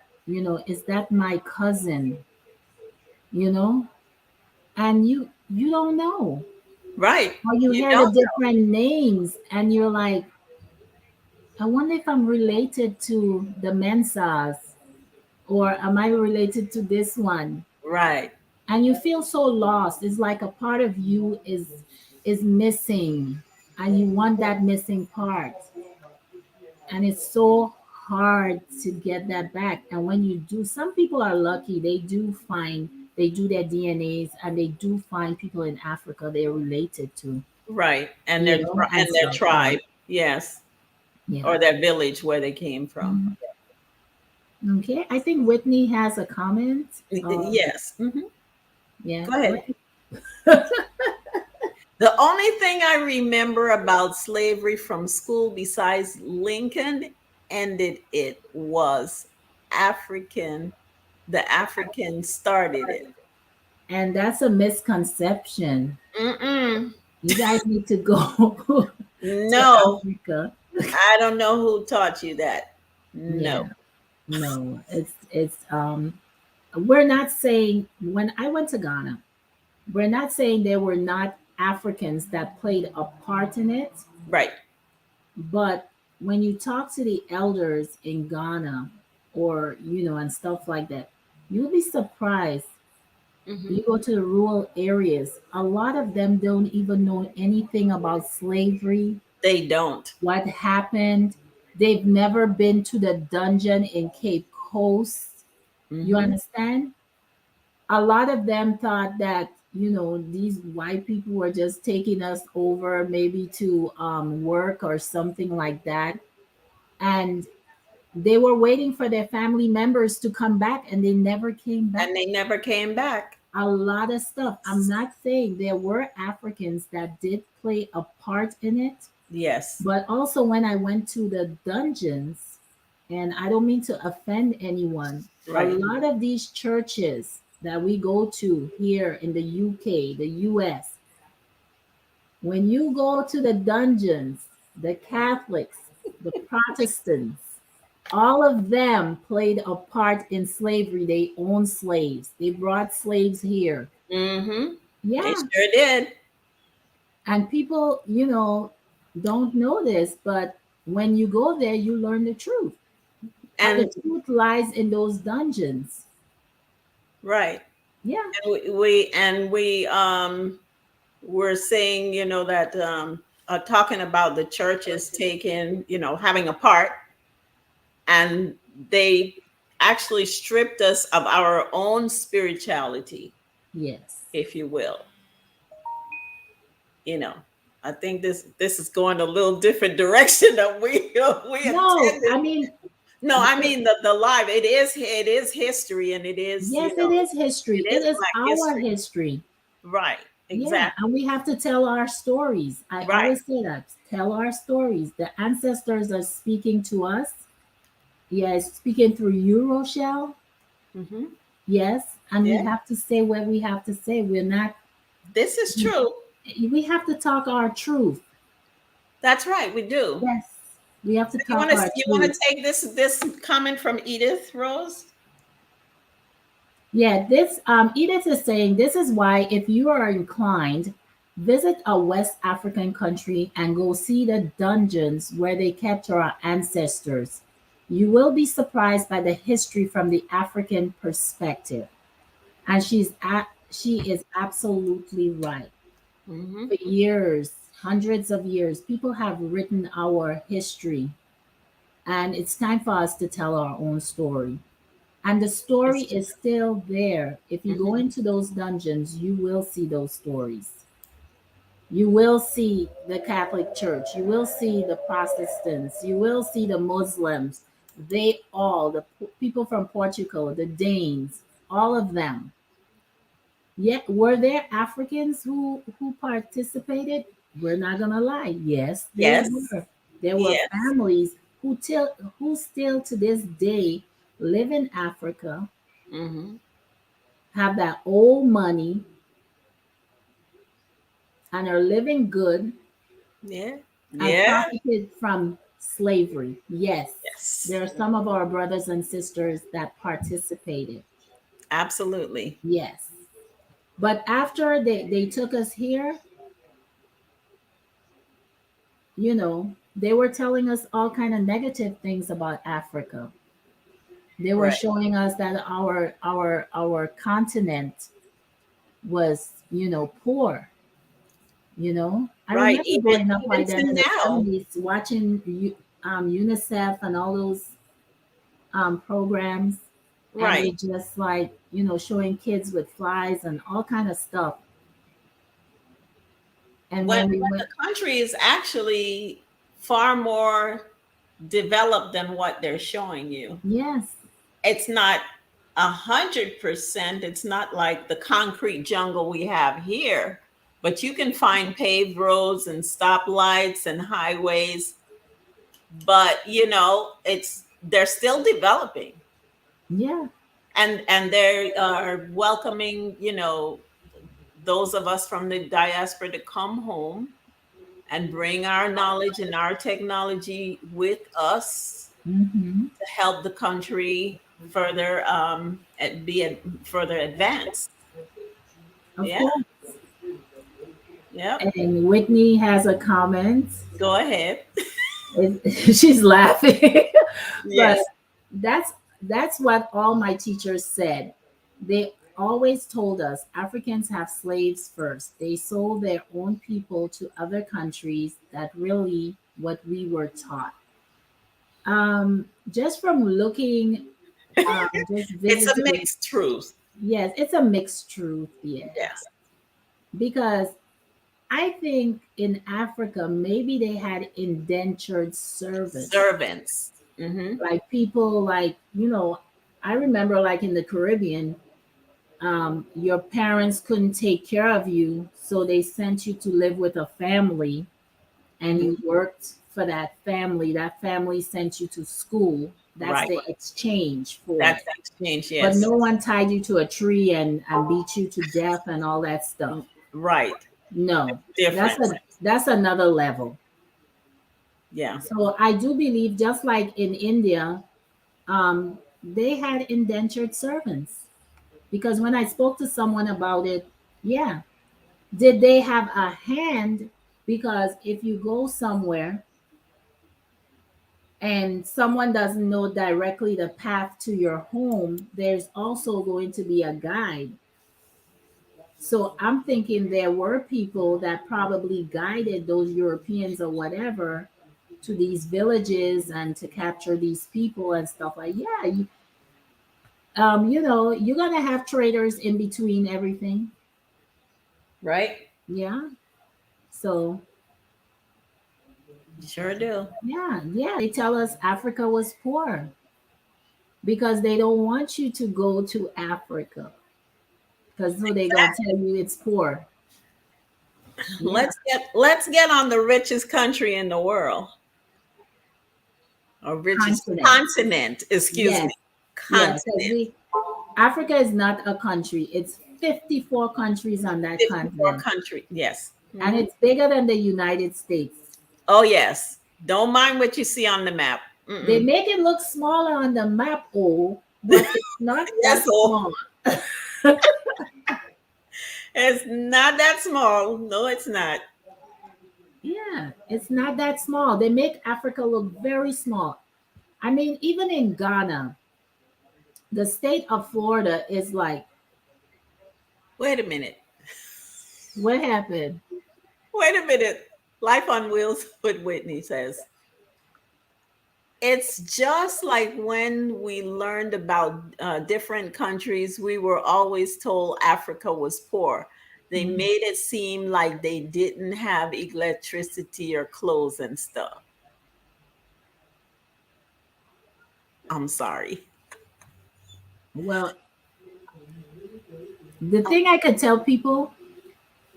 is that my cousin? You know, and you don't know. right. Or you You hear the don't different names and you're like, I wonder if I'm related to the Mensahs, or am I related to this one? know. Right, And you feel so lost. It's like a part of you is missing, and you want that missing part. And it's so hard to get that back. And when you do, some people are lucky. They do their DNAs and they do find people in Africa they're related to, right. And and their stuff. Yeah. tribe, yes, Yeah. or their village where they came from. Mhm. Okay. I think Whitney has a comment. Yes. Mhm. Yeah. Go ahead. Whitney. The only thing I remember about slavery from school, besides Lincoln ended it, was African. The Africans started it. And that's a misconception. Mm-mm. You guys need to go to No, Africa. I don't know who taught you that. No. Yeah. No, it's we're not saying, when I went to Ghana, we're not saying there were not Africans that played a part in it, Right. but when you talk to the elders in Ghana, or and stuff like that, you'll be surprised. Hmm. You go to the rural areas, a lot of them don't even know anything about slavery, They don't. what happened. They've never been to the dungeon in Cape Coast. You Hmm. understand? A lot of them thought that, these white people were just taking us over maybe to work or something like that. And They were waiting for their family members to come back and they never came back. And they never came back. A lot of stuff. I'm not saying there were Africans that did play a part in it, Yes. but also when I went to the dungeons, and I don't mean to offend anyone, a Right. lot of these churches that we go to here in the UK, the US, when you go to the dungeons, the Catholics, the Protestants, all of them played a part in slavery. They owned slaves. They brought slaves here. Mm-hmm. They Yeah. sure did. And people, don't know this, but when you go there, you learn the truth. And the And truth lies in those dungeons. right. Yeah. And we were saying, that talking about the churches taking, having a part, and they actually stripped us of our own spirituality, Yes. if you will. you know I think this is going a little different direction than we No, intended. I mean, No, I mean the live, it is history, and it is, yes, it is it history. It is is Black our history. history. Right. Yeah, Exactly. and we have to tell our stories. I Right. always say that. Tell our stories. The ancestors are speaking to us. Yes, speaking through you, Rochelle. Hmm. Yes, and we Yeah, have to say what we have to say. We're not, this is true. we have to talk our truth. That's right, we do. Yes, we have to You talk want to our you want truth. to take this comment from Edith Rose? Yeah, this Edith is saying this is why if you are inclined, visit a West African country and go see the dungeons where they kept our ancestors. You will be surprised by the history from the African perspective. And she is absolutely right. Hmm. For years, hundreds of years, people have written our history, and it's time for us to tell our own story. And the story It's true. is still there. If you go Hmm. into those dungeons, you will see those stories. You will see the Catholic Church. You will see the Protestants. You will see the Muslims. They all, people from Portugal, the Danes, all of them. Yet, were there Africans who participated? We're not gonna lie. Yes, they Yes. were. There were Yes. families who still to this day live in Africa, Hmm. have that old money, and are living good Yeah. and Yeah. profited from slavery. Yes, Yes. there are some of our brothers and sisters that participated. Absolutely. Yes. But after they took us here, they were telling us all kind of negative things about Africa. They were Right. showing us that our continent was, poor. I Right. remember Even growing up by even then to in the now. 70s, watching UNICEF and all those programs, and Right. it just like, showing kids with flies and all kind of stuff. And when when we when went, the country is actually far more developed than what they're showing you. yes, It's not 100%. It's not like the concrete jungle we have here, but you can find paved roads and stoplights and highways. But they're still developing, yeah, and they are welcoming those of us from the diaspora to come home and bring our knowledge and our technology with us hmm, to help the country further further advanced. of Yeah. course. Yep. And Whitney has a comment. Go ahead. She's laughing, but Yes. that's what all my teachers said. They always told us Africans have slaves first. They sold their own people to other countries. That really what we were taught. Just from looking, just It's a visiting. mixed truth. Yes, it's a mixed truth. Yeah, Yes. because I think in Africa maybe they had indentured servants. Servants. Mm-hmm. Like people, like, I remember, like, in the Caribbean, your parents couldn't take care of you, so they sent you to live with a family, and Hmm. you worked for that family. That family sent you to school. That's Right. the exchange for That's it. exchange. But Yes. no one tied you to a tree and beat you to death and all that stuff. Right. No, Difference. that's another level. Yeah. So I do believe, just like in India, they had indentured servants. Because when I spoke to someone about it, yeah, did they have a hand? Because if you go somewhere and someone doesn't know directly the path to your home, there's also going to be a guide. So I'm thinking there were people that probably guided those Europeans or whatever to these villages and to capture these people and stuff. Like, yeah, you're gonna have traders in between everything. Right. Yeah. So Sure do. yeah, yeah, they tell us Africa was poor because they don't want you to go to Africa, because so they're gonna tell you it's poor. Yeah, Let's get on the richest country in the world, or richest continent. continent. Excuse Yes, me, yeah, because continent. we Africa is not a country. It's 54 countries on that 54 continent, country. Yes. and Hmm. it's bigger than the United States. Oh yes. Don't mind what you see on the map. They Mm-mm. make it look smaller on the map, oh, but it's not Yes. that Oh, small. it's not that small. No, it's not. Yeah, it's not that small. They make Africa look very small. I mean, even in Ghana, the state of Florida is like, Wait a minute. what happened? Wait a minute. Life on Wheels with Whitney says it's just like when we learned about different countries, we were always told Africa was poor. They Mhm. made it seem like they didn't have electricity or clothes and stuff. I'm sorry. Well, the thing I could tell people,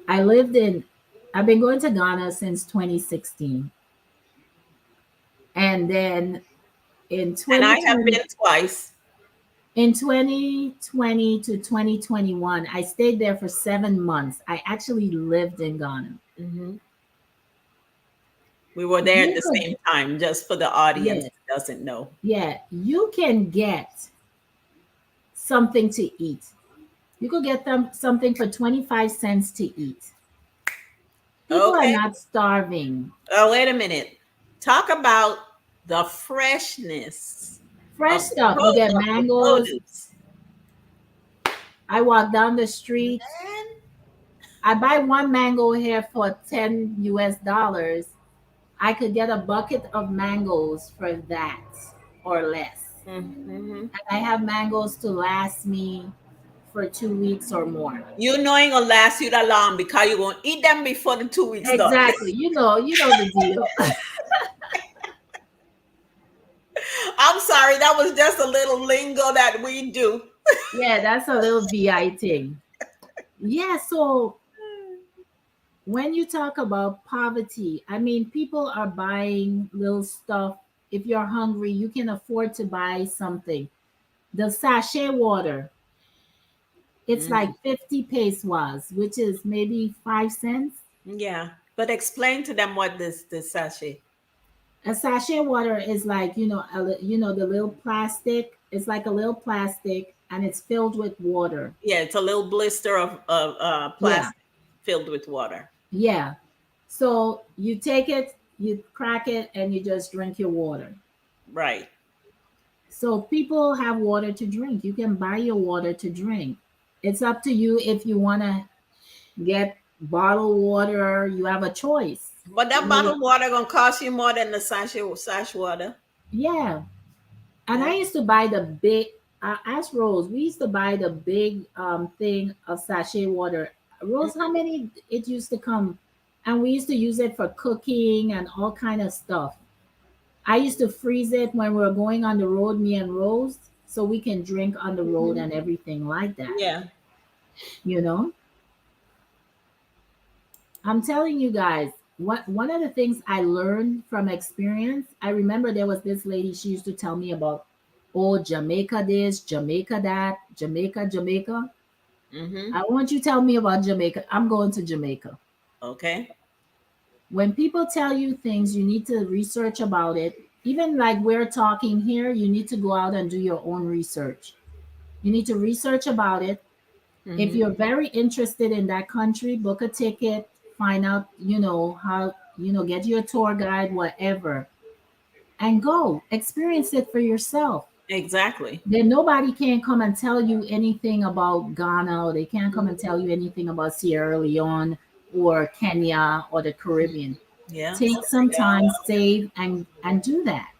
I lived in, I've been going to Ghana since 2016. And then in And I have 2020, been twice. in 2020 to 2021, I stayed there for 7 months. I actually lived in Ghana. Hmm. We were there at You the could, same time, just for the audience yes, that doesn't know. yeah, you can get something to eat. You could get them something for 25 cents to eat. People are Okay. not starving. Oh, wait a minute. Talk about the freshness Fresh of the, stuff. You get of the mangoes. produce. I walk down the street. Man. I buy one mango here for 10 US dollars. I could get a bucket of mangoes for that or less. Mm-hmm. And I have mangoes to last me for 2 weeks or more. You know it gonna last you that long because you're gonna eat them before the 2 weeks done. Exactly. You know the deal. I'm sorry, that was just a little lingo that we do. Yeah, that's a little VI thing. Yeah, so when you talk about poverty, I mean, people are buying little stuff. If you're hungry, you can afford to buy something. The sachet water, it's Mhm. like 50 pesos, which is maybe 5 cents. Yeah, but explain to them what this sachet. A sachet water is like, the little plastic. It's like a little plastic and it's filled with water. Yeah, it's a little blister of Yeah, plastic filled with water. yeah. So you take it, you crack it, and you just drink your water. Right. So people have water to drink. You can buy your water to drink. It's up to you if you want to get bottled water. You have a choice. But You that know, bottled water gonna cost you more than the sachet water. yeah. And I Yeah. used to buy the big, as Rose, we used to buy the big thing of sachet water. Rose, how many it used to come? And we used to use it for cooking and all kind of stuff. I used to freeze it when we are going on the road, me and Rose, so we can drink on the road Mhm. and everything like that. Yeah. You know, I'm telling you guys, what one of the things I learned from experience, I remember there was this lady, she used to tell me about, oh, Jamaica this, Jamaica that, Jamaica, Jamaica. Mm-hmm. I want you to tell me about Jamaica. I'm going to Jamaica. Okay. When people tell you things, you need to research about it. Even like we're talking here, you need to go out and do your own research. You need to research about it. If Mm-hmm. you're very interested in that country, book a ticket, find out, how, get your tour guide, whatever, and go experience it for yourself. Exactly. Then nobody can come and tell you anything about Ghana, or they can't come and Mhm. tell you anything about Sierra Leone or Kenya or the Caribbean. Yeah. Take some time, save, and do that.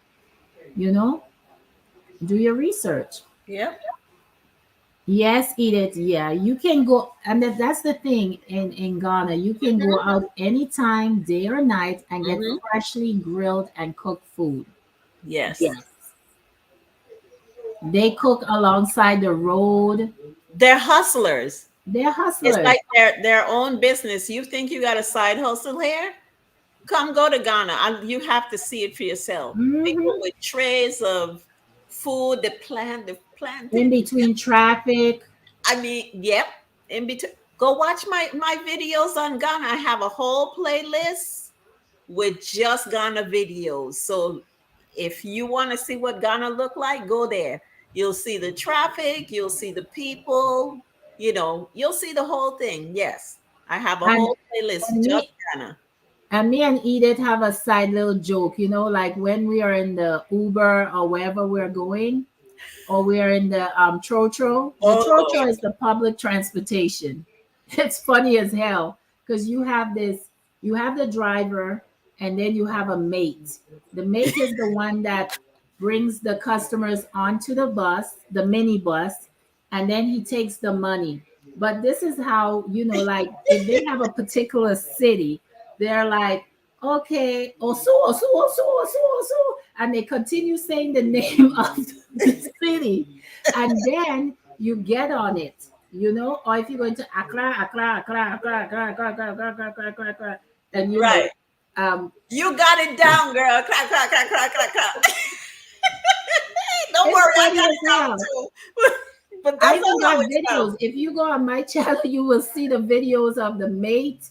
You know, do your research. Yep. Yes, eat it. Yeah, you can go, and that's the thing in Ghana. You can go Mm-hmm. out anytime, day or night, and get Mm-hmm. freshly grilled and cooked food. Yes. Yes, they cook alongside the road. They're hustlers. They're It's hustlers. like their own business. You think you got a side hustle here? Come go to Ghana. You have to see it for yourself. People Hmm. with trays of food, the In planting. between traffic. I mean, yep. In between, go watch my videos on Ghana. I have a whole playlist with just Ghana videos. So if you want to see what Ghana look like, go there. You'll see the traffic. You'll see the people. You'll see the whole thing. Yes, I have a and whole playlist and just me Ghana. and me and Edith have a side little joke, like when we are in the Uber or wherever we're going, or we're in the trotro. The Oh trotro Lord. is the public transportation. It's funny as hell because you have the driver, and then you have a mate. The mate is the one that brings the customers onto the bus, the mini bus, and then he takes the money. But this is how, like if they have a particular city, they're like, okay, Osu, Osu, Osu, Osu, Osu, and they continue saying the name of the city, and then you get on it, or if you're going to Accra, Accra, Accra, Accra, Accra, Accra, Accra, Accra, Accra, Accra, Accra, Accra, and Right. um, You got it down, girl. Clap, clap, clap, clap, clap, clap. Don't it's worry, I funny got as it down hell. too. But I that's even not how got it videos. sounds. If you go on my channel, you will see the videos of the mate.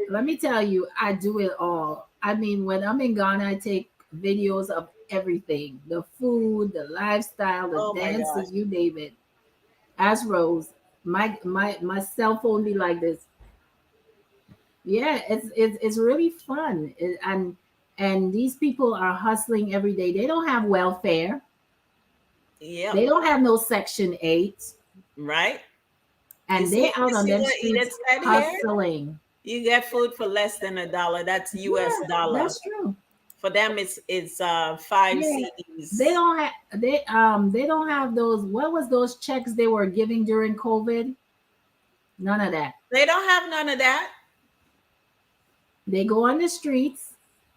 Let me tell you, I do it all. I mean, when I'm in Ghana, I take videos of everything: the food, the lifestyle, the Oh my gosh. dances, you name it. As Rose, my cell phone be like this. Yeah, it's really fun. And these people are hustling every day. They don't have welfare. Yep. They don't have no Section 8, Right. You and see, they you out on see them what Edith streets said here? hustling. You get food for less than $1. That's US Yeah, dollar. that's true. For them it's five Yeah, they CDs. don't have they don't have those. What was those checks they were giving during COVID? None of that. They don't have none of that. They go on the streets.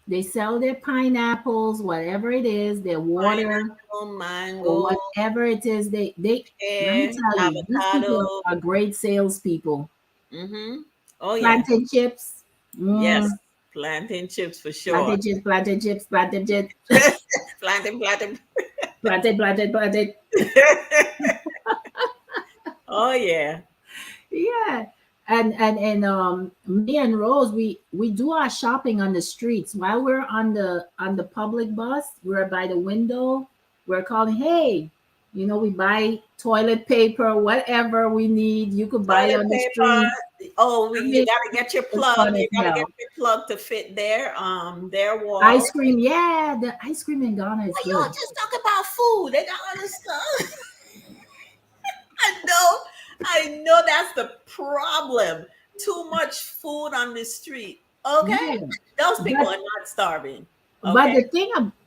They sell their pineapples, whatever it is, their water, Pineapple, or mango, whatever it is. They let me pear, tell you, these people avocado. are great salespeople. Mm-hmm. Oh yeah. Plantain chips, Yes. mm, Plantain chips for sure. plantain chips, plantain chips, plantain chips, Plantain, plantain. plantain, plantain, plantain. Oh yeah. Yeah. And me and Rose, we do our shopping on the streets while we're on the public bus. We're by the window. We're calling, hey, we buy toilet paper, whatever we need. You could buy it Toilet on the street. paper. Oh, I you mean, gotta get your it's plug. fun as You gotta get hell. your plug to fit their wall. Ice cream, yeah, the ice cream in Ghana is But y'all good. just talk about food. They got other stuff. I know that's the problem. Too much food on the street. Okay? Yeah, Those people but are not starving. but Okay?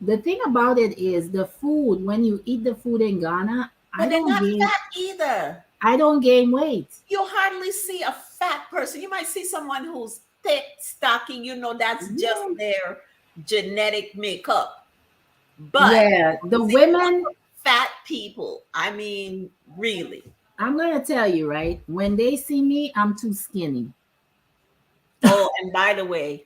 the thing about it is the food. When you eat the food in Ghana, I But they're don't not gain fat either. I don't gain weight. You hardly see a fat person. You might see someone who's thick, stocky, that's just Yeah, their genetic makeup. But Yeah, the see, women, fat people, I mean, really. I'm gonna tell you, right? When they see me, I'm too skinny. Oh, and by the way,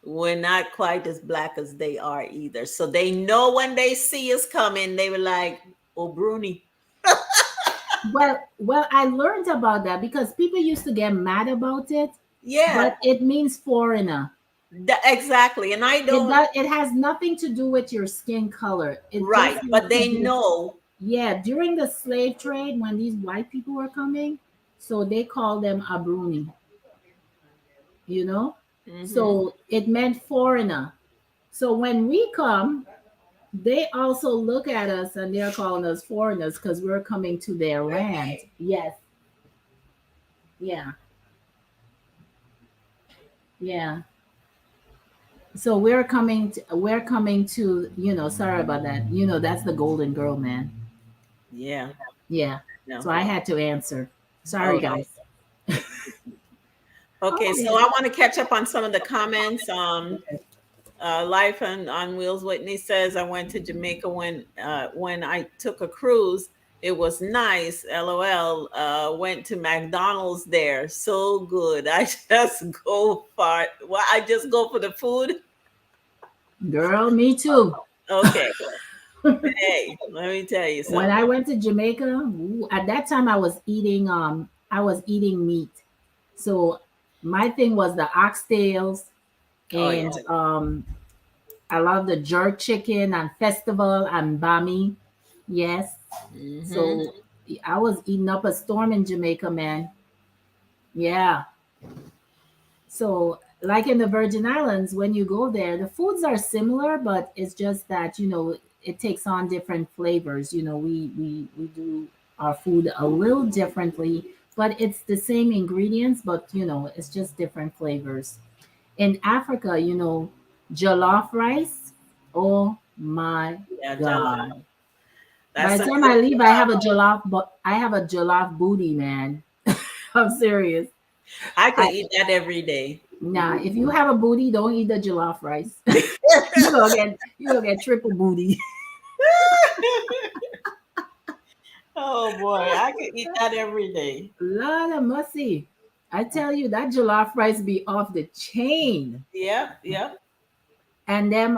we're not quite as black as they are either. So they know when they see us coming, they were like, "Oh, Bruni." Well, I learned about that because people used to get mad about it, Yeah, but it means foreigner. exactly. And I don't, It has nothing to do with your skin color. It just right. has But to they do, know. yeah, during the slave trade when these white people were coming, so they called them abruni, you know? Hmm. So it meant foreigner. So when we come, they also look at us and they're calling us foreigners because we're coming to their land. Yes. Yeah. Yeah. So we're coming to, sorry about that. That's the golden girl, man. Yeah. Yeah. No. So I had to answer. Sorry, Okay. guys. Okay. Oh, So yeah. I want to catch up on some of the comments. Okay. Life on Wheels. Whitney says, I went to Jamaica when I took a cruise. It was nice. LOL. Went to McDonald's there. So good. I just go for well, I just go for the food. Girl, me too. Okay. Hey, let me tell you When something. I went to Jamaica, at that time I was eating meat. So my thing was the oxtails Oh yeah. and I love the jerk chicken and festival and bami. Yes. Hmm. So I was eating up a storm in Jamaica, man. Yeah. So, like in the Virgin Islands, when you go there, the foods are similar, but it's just that it takes on different flavors. We do our food a little differently, but it's the same ingredients, but it's just different flavors. In Africa, jollof rice. Oh my Yeah, Jala. God! By That's the some time good I leave, I have a stuff. jollof, but I have a jollof booty, man. I'm serious. I could eat that every day. Nah, if you have a booty, don't eat the jollof rice. you gonna get triple booty. Oh boy, I could eat that every day. Lord of mercy. I tell you that jollof rice be off the chain. Yep, yep. And them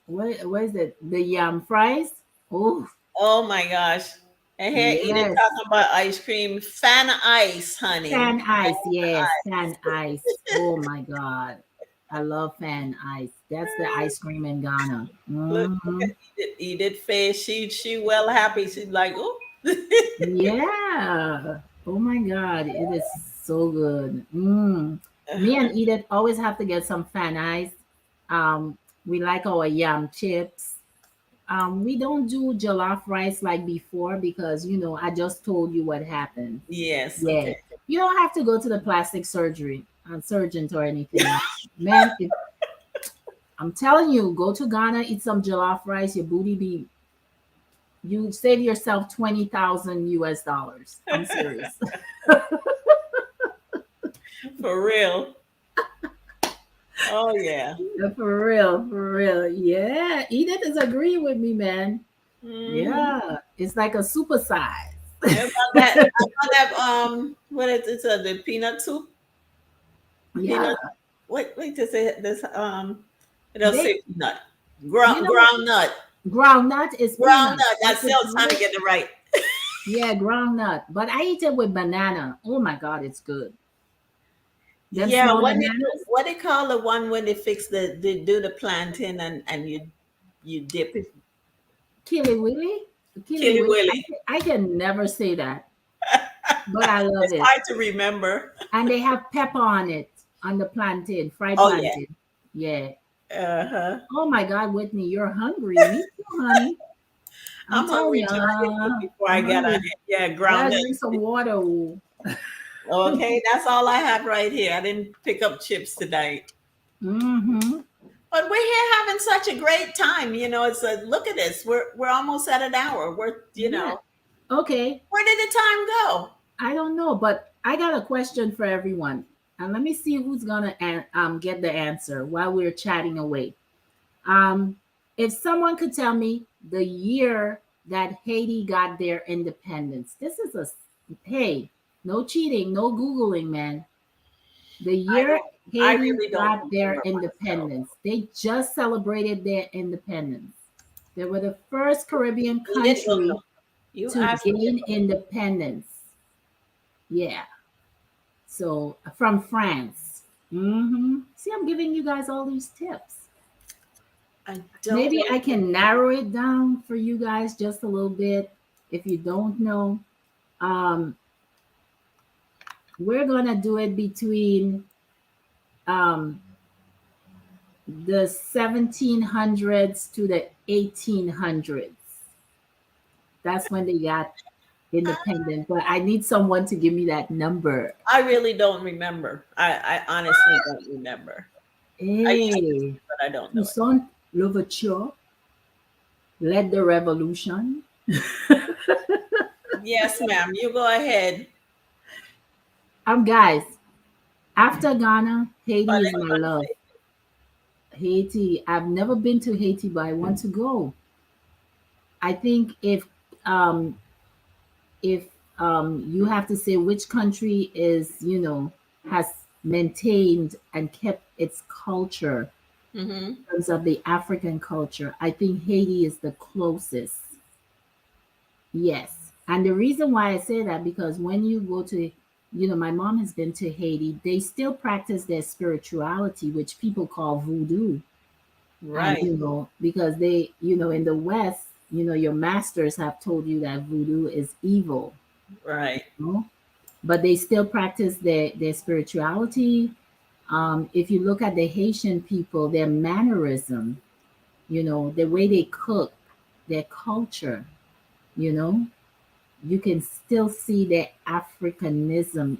what is it? The yam fries? Oh Oh my gosh. And here Edith yes. talking about ice cream. Fan ice, honey. Fan ice, yes, Ice. fan ice. Oh my god. I love fan ice. That's the ice cream in Ghana. Look Hmm. at Edith face. She well happy. She's like, oh. Yeah. Oh my God. It is so good. Me and Edith always have to get some fan ice. We like our yam chips. We don't do jollof rice like before because, I just told you what happened. Yes, Yeah. okay. You don't have to go to the plastic surgeon or anything. Man, if I'm telling you, go to Ghana, eat some jollof rice, your booty be you save yourself 20,000 US dollars. I'm serious. For real. Oh yeah. For real, for real. Yeah, Edith is agreeing with me, man. Hmm. Yeah, it's like a super size. About that what is it's the peanut soup? Yeah, Peanut wait to say this it does they, say peanut. you know, Ground nut. groundnut is Ground peanut, nut. but That's it's still trying to get it right. yeah, groundnut. But I eat it with banana. Oh my God, it's good. Them Yeah, small bananas, what they call the one when they fix they do the plantain and you dip it. Kili Willy, Kili Killy Willy. Willy. I can never say that, but I love It's it. hard to remember. And they have pepper on it, on the plantain, fried Oh yeah. plantain. Yeah. Uh-huh. Oh my God, Whitney, you're hungry. Me too, honey. I'm I'm telling hungry you, too. I didn't eat before I I'm got on hungry. here. Yeah, I gotta ground drink some nut. water. Ooh. Okay, that's all I have right here. I didn't pick up chips tonight. Mm-hmm. But we're here having such a great time. It's a look at this. We're almost at an hour. Yeah. Okay. Where did the time go? I don't know, but I got a question for everyone. And let me see who's gonna get the answer while we're chatting away. Um, If someone could tell me the year that Haiti got their independence, this is a hey, no cheating, no Googling, man. The I year don't. I Haiti really don't got their remember myself. independence, they just celebrated their independence. They were the first Caribbean You didn't know. No. country You to asked me. gain independence. Yeah. So from France. See, I'm giving you guys all these tips. I don't Maybe I remember. can narrow it down for you guys just a little bit. If you don't know, um, we're gonna do it between um, the 1700s to the 1800s. That's when they got independent. But I need someone to give me that number. I really don't remember. I honestly don't remember. I used to, Hey, but I don't know it. Toussaint Louverture led the revolution. Yes, ma'am. You go ahead. Guys, after Ghana, Haiti is my But love. Haiti, I've never been to Haiti, but I want to go. I think um, if you have to say which country is, has maintained and kept its culture mm-hmm. in terms of the African culture, I think Haiti is the closest. Yes. And the reason why I say that, because when you go to, my mom has been to Haiti, they still practice their spirituality, which people call voodoo. And, Right, because they, in the West, your masters have told you that voodoo is evil, right. you know? But they still practice their spirituality. If you look at the Haitian people, their mannerism, the way they cook, their culture, you know, you can still see their Africanism.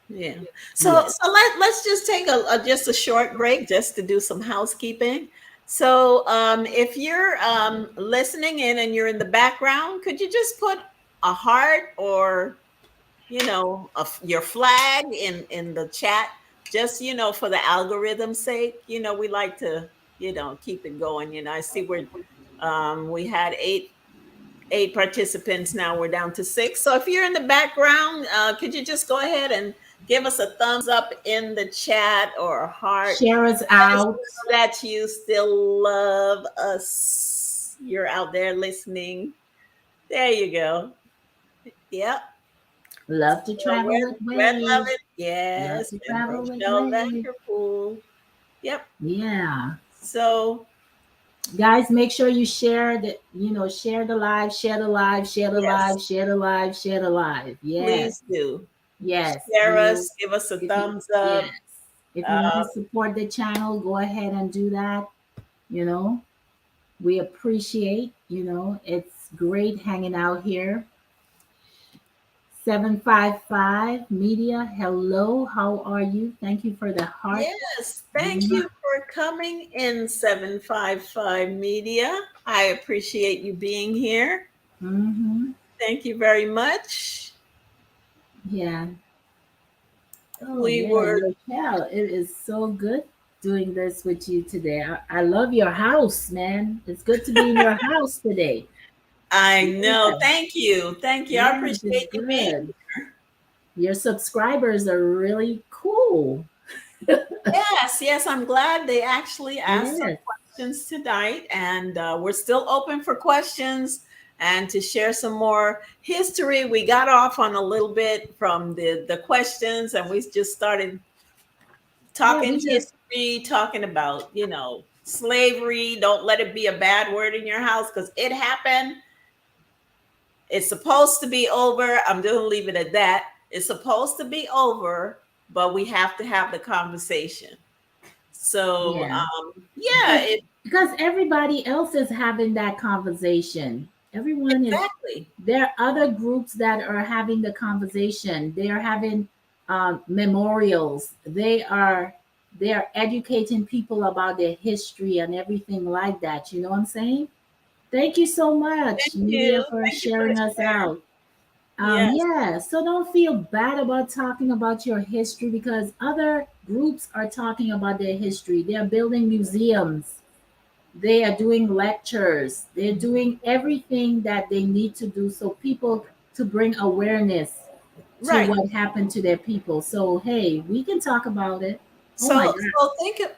Yeah. So Yes. let's just take just a short break just to do some housekeeping. So if you're listening in and you're in the background, could you just put a heart or your flag in the chat, just for the algorithm's sake. We like to keep it going. I see we had eight participants. Now we're down to six. So if you're in the background, could you just go ahead and give us a thumbs up in the chat or a heart? Share us Let us out. know that you still love us. You're out there listening. There you go. Yep. Love to So travel with Red Wave. Lovett, Love yes, to and travel with Rochelle Wave. Vanderpool. Yep. Yeah. So Guys, make sure you share share the live, share the live, share the yes, live, share the live, share the live. Yes. please do Yes. share us. Give us a If you thumbs yes. up. If you want Uh, to support the channel, go ahead and do that. You know, we appreciate, it's great hanging out here. 755 Media, hello, how are you? Thank you for the heart. yes, thank you for coming in 755 Media. I appreciate you being here. Mm-hmm. Thank you very much. Yeah. Oh, We yeah, were, Rochelle, it is so good doing this with you today. I love your house, man. It's good to be in your house today. I know. Yeah, Thank you. Thank you. I yes, it's appreciate you being good. Your subscribers are really cool. Yes, yes, I'm glad they actually asked some Yes. questions tonight, and we're still open for questions and to share some more history. We got off on a little bit from the questions, and we just started Yeah, talking we just history, talking about slavery. Don't let it be a bad word in your house because it happened. It's supposed to be over. I'm going to leave it at that. It's supposed to be over, but we have to have the conversation. So, yeah. yeah, because because everybody else is having that conversation. Everyone is exactly. there are other groups that are having the conversation. They are having memorials. They are educating people about their history and everything like that. You know what I'm saying? Thank you so much, Thank media, you. for Thank you for the sharing us share. out. Yes, Yeah, so don't feel bad about talking about your history, because other groups are talking about their history. They're building museums. They are doing lectures. They're doing everything that they need to do so people to bring awareness to Right. what happened to their people. So hey, we can talk about it. Oh my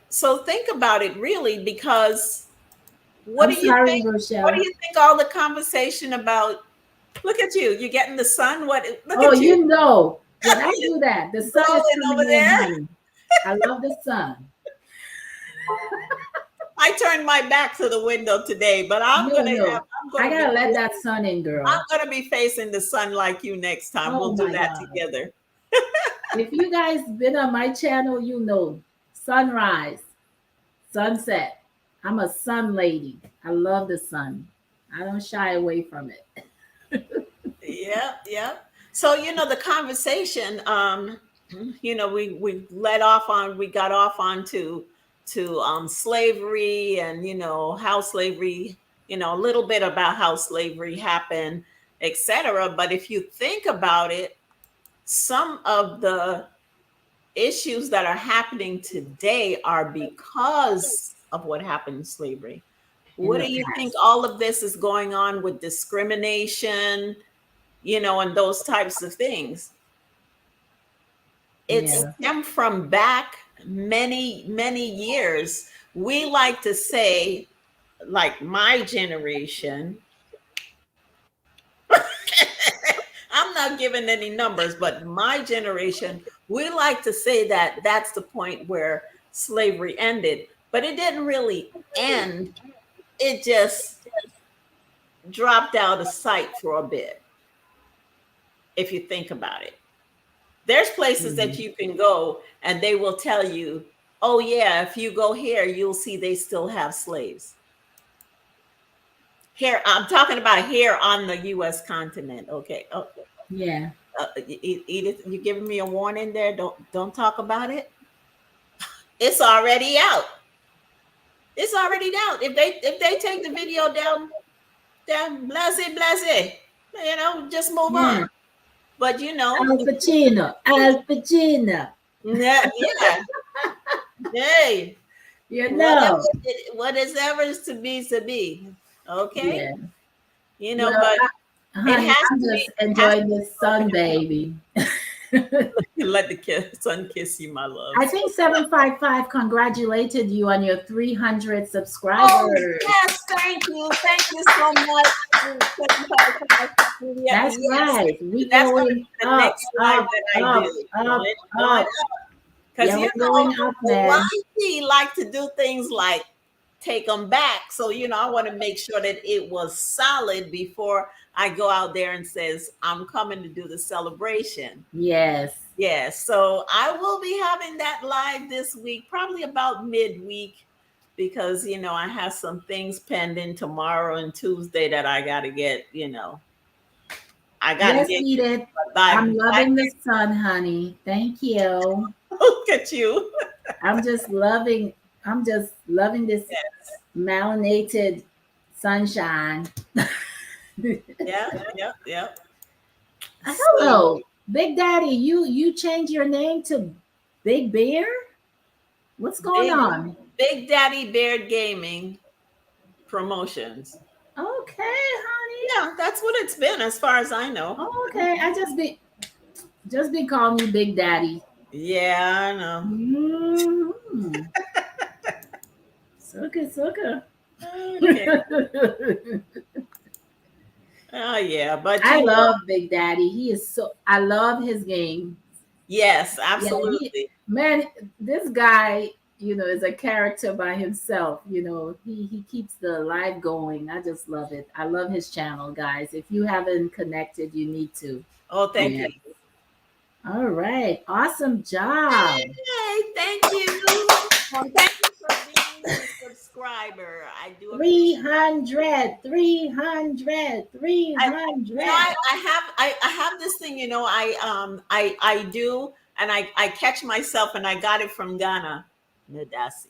So God. think about it really, because what I'm do you sorry, think? What do Rochelle. you think all the conversation about? Look at you. You're getting the sun. What? Look Oh, at you. you know, when I do that, the sun is Glowing over coming in, there. honey. I love the sun. I turned my back to the window today, but No, no. I'm I gonna be gotta let that sun in, I'm girl. gonna be facing the sun like you next time. Oh We'll do my that God. together. If you guys been on my channel, you know sunrise, sunset. I'm a sun lady. I love the sun. I don't shy away from it. Yeah, yeah. So the conversation, we let off on we got off onto to slavery, and how slavery, a little bit about how slavery happened, etc. But if you think about it, some of the issues that are happening today are because of what happened in slavery. In What the do you think past. all of this is going on with discrimination, and those types of things? It Yeah. stemmed from back many, many years. We like to say, like my generation, I'm not giving any numbers, but my generation, we like to say that that's the point where slavery ended, but it didn't really end. It just dropped out of sight for a bit, if you think about it. There's places that Mhm. you can go and they will tell you, oh, yeah, if you go here, you'll see they still have slaves. Here, I'm talking about here on the US continent. Okay. Oh, Yeah. Edith, you giving me a warning there? Don't talk about it. It's already out. It's already out. If they take the video down, blase, blase, just move on. Yeah. But Al Pacino. Al Pacino. yeah, yeah. Hey, You whatever know. what is ever is to be. Okay? Yeah. Well, But it honey, has I'm to be just it has enjoying to this sun, baby. be let the sun kiss you, my I loves. think 755 congratulated you on your 300 Oh subscribers. yes, thank you. Thank you so much. Yeah, That's yes. right. We That's gonna going be the up, next live up, that I up, do. up, Going up. because Yeah, we're going up, man. YT like to do things like take them back. So I want to make sure that it was solid before I go out there and says I'm coming to do the celebration. Yes. Yeah, so I will be having that live this week, probably about midweek, because I have some things pending tomorrow and Tuesday that I got to get. I got to Yes, get Edith. live. I'm loving the sun, honey. Thank you. Look at you. I'm just loving I'm just loving this Yes. melanated sunshine. Yeah. Yep. Yep. So Hello, Big Daddy. You changed your name to Big Bear? What's going big on? Big Daddy Beard Gaming Promotions. Okay, honey. Yeah, that's what it's been as far as I know. Oh, okay. I just be calling you Big Daddy. Yeah, I know. Mm-hmm. Sucker, sucker. Okay. Oh yeah, but I love Big Daddy. He is so. I love his game. yes, Yeah, absolutely. man. This guy, is a character by himself. He keeps the live going. I just love it. I love his channel, guys. If you haven't connected, you need to. Oh, thank Yeah. you. All right. Awesome job. Hey, thank you. Well, thank you for being a subscriber. I do Three appreciate. hundred, 300, three I, hundred. I have this thing. I do, and I catch myself, and I got it from Ghana. Nadasi.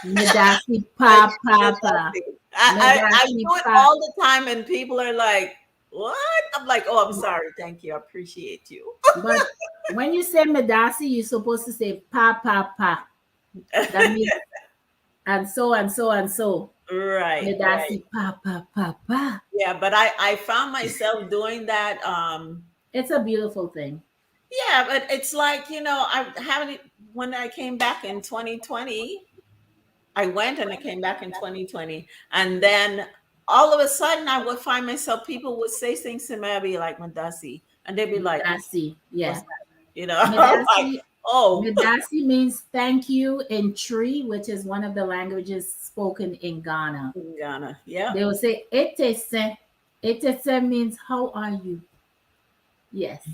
Medasi pa pa pa. Nadasi. I Medasi do it pa. all the time, and people are like, "What?" I'm like, "Oh, I'm sorry. Thank you. I appreciate you." But when you say Medasi, you're supposed to say pa pa pa. That means and so and so and so. Right, right. Medasi pa pa pa pa. Yeah, but I found myself doing that. It's a beautiful thing. Yeah, but it's like, I haven't, when I came back in 2020, I went and I came back in 2020. And then all of a sudden I would find myself, people would say things to me, I'd be like, Madasi. And they'd be like, Medasi, what's yeah. that? I'm like, Medasi, oh, Medasi means thank you in Tree, which is one of the languages spoken in Ghana. Ghana. Yep. They will say etese. Etese means how are you? Yes.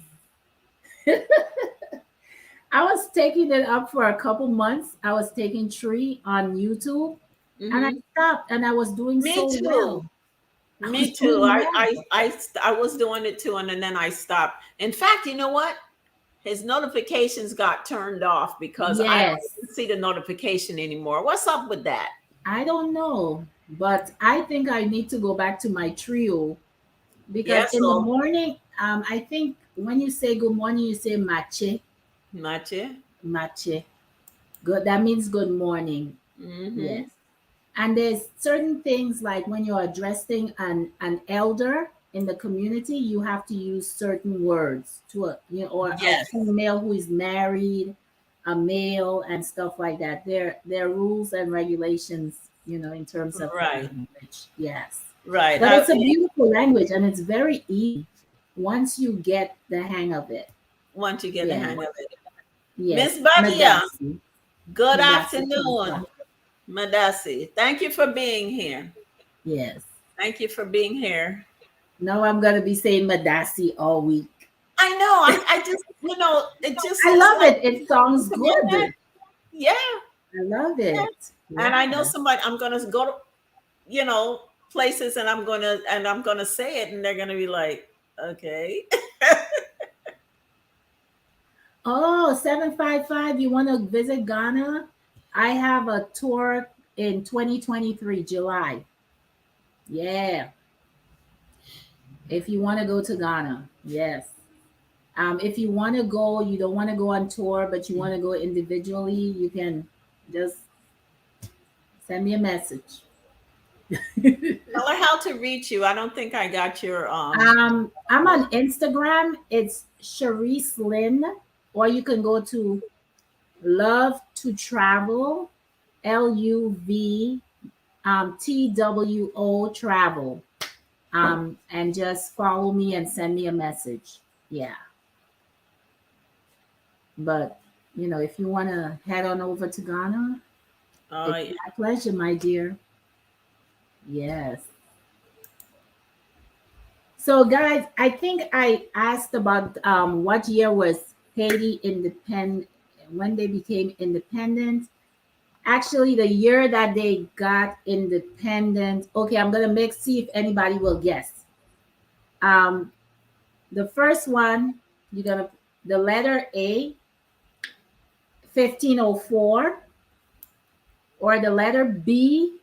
I was taking it up for a couple months. I was taking Tree on YouTube and I Hmm. stopped and I was doing Me so too. well. I was Me too. doing well. I was doing it too, and then I stopped. In fact, you know what? His notifications got turned off because I don't Yes. even see the notification anymore. What's up with that? I don't know, but I think I need to go back to my trio because Yeah, in the so morning, I think when you say good morning, you say mache, Mache. mache. Good. That means good morning. Yes. Mm-hmm. And there's certain things like when you're addressing an elder in the community, you have to use certain words to or a Yes. female who is married, a male, and stuff like that. There are rules and regulations, in terms of that Right. language. Yes, Right. but it's a beautiful language and it's very easy once you get the hang of it. Want to get the Yes, hang of it. yes. Miss Badia, Madasi, good Madasi afternoon. Papa. Madasi, thank you for being here. Yes. Thank you for being here. Now I'm gonna be saying Madasi all week. I know. I just, it just I is love like, it. It sounds yeah, good. yeah, I love yeah. it. And I know Yeah. somebody, I'm going to go to, places, and I'm going to say it, and they're going to be like, okay. Oh, 755. You want to visit Ghana? I have a tour in 2023, July. Yeah. If you want to go to Ghana. Yes. If you want to go, you don't want to go on tour, but you want to go individually, you can just send me a message. Tell her how to reach you. I don't think I got your I'm on Instagram. It's Sharice Lynn, or you can go to Love to Travel, LUV TWO Travel, and just follow me and send me a message. Yeah, but if you want to head on over to Ghana, it's yeah. my pleasure, my dear. Yes. So, guys, I think I asked about what year was Haiti independent, when they became independent. Actually, the year that they got independent. Okay, I'm gonna see if anybody will guess. Um, the first one, you're gonna the letter A, 1504, or the letter B,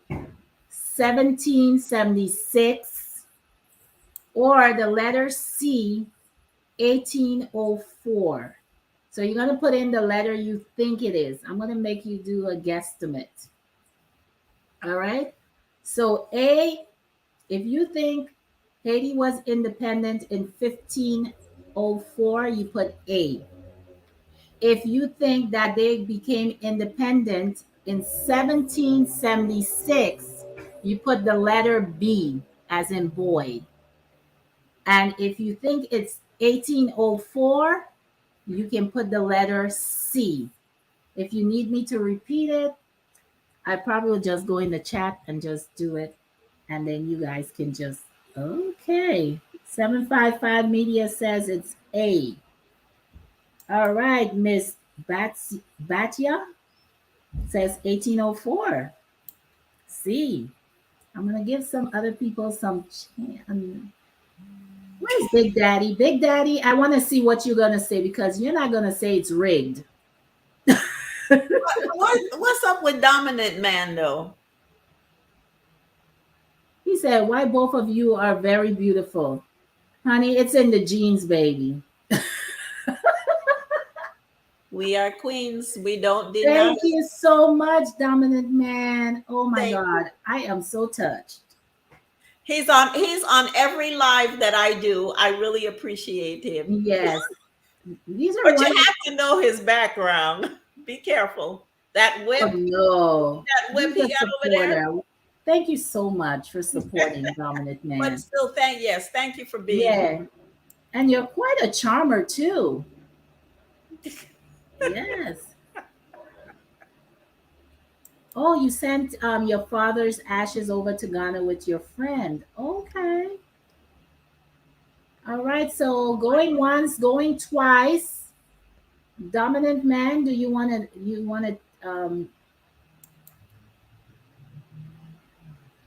1776, or the letter C, 1804. So you're going to put in the letter you think it is. I'm going to make you do a guesstimate. All right. So A, if you think Haiti was independent in 1504, you put A. If you think that they became independent in 1776, you put the letter B as in boy. And if you think it's 1804, you can put the letter C. If you need me to repeat it, I probably will just go in the chat and just do it. And then you guys can just, okay. 755 Media says it's A. All right, Miss Batia says 1804. C. I'm going to give some other people some chance. Where's Big Daddy? Big Daddy, I want to see what you're going to say because you're not going to say it's rigged. What's up with dominant man though? He said, why both of you are very beautiful. Honey, it's in the genes, baby. We are queens. We don't deny. Thank you so much, Dominant Man. Oh my Thank you. God, I am so touched. He's on every live that I do. I really appreciate him. Yes, these are But you one. have to know his background. Be careful. That Oh whip, no, that whip he's he a got over there. supporter. Thank you so much for supporting Dominant But Man. still, yes, thank you for being here. Yeah, and you're quite a charmer too. Yes. Oh, you sent your father's ashes over to Ghana with your friend. Okay. All right. So going once, going twice. Dominant Man, do you want to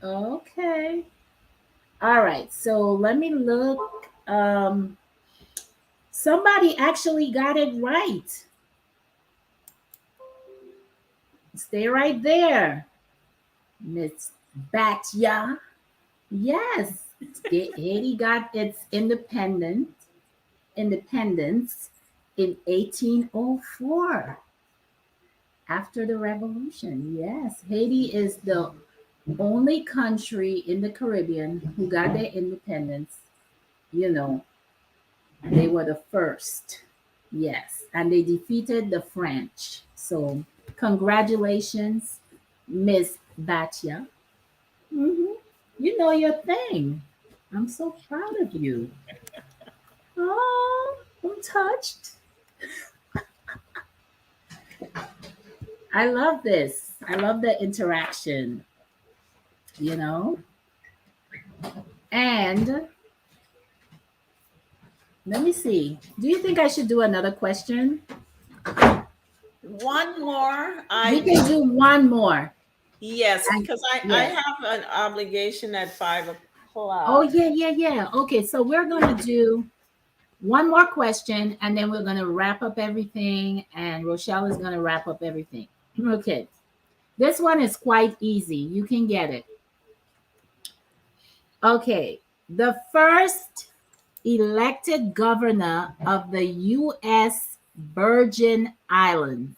okay. All right. So let me look. Somebody actually got it right. Stay right there, Miss Batya. Yes. Haiti got its independence in 1804 after the revolution. Yes, Haiti is the only country in the Caribbean who got their independence. You know, they were the first. Yes, and they defeated the French. So, congratulations, Miss Batia. You know your thing. I'm so proud of you. Oh, I'm touched. I love this. I love the interaction, you know? And let me see. Do you think I should do another question? One more. We I can do one more. Yes, And because I yes. have an obligation at five Oh, o'clock. yeah, yeah, yeah. Okay, so we're going to do one more question and then we're going to wrap up everything. And Rochelle is going to wrap up everything. Okay. This one is quite easy. You can get it. Okay. The first elected governor of the U.S. Virgin Islands.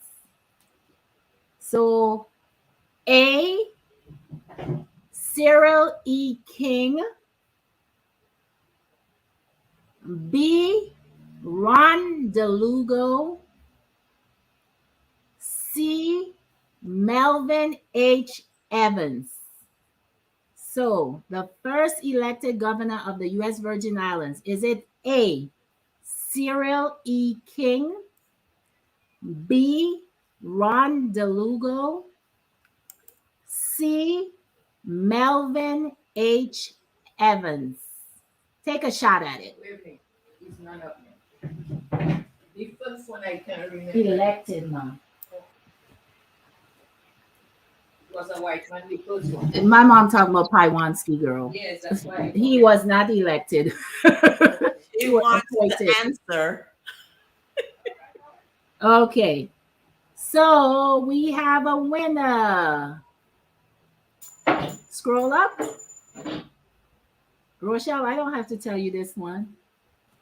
So, A. Cyril E. King, B. Ron DeLugo, C. Melvin H. Evans. So, the first elected governor of the U.S. Virgin Islands, is it A. Cyril E. King, B. Ron DeLugo, C. Melvin H. Evans? Take a shot at it. Wait a minute. It's none of them. The first one I can remember Elected, ma. was a white man. The first one. My mom talking about Paiwanski girl. Yes, that's why. He was not elected. She He was wants the appointed. answer. Okay. So we have a winner. Scroll up. Rochelle, I don't have to tell you this one.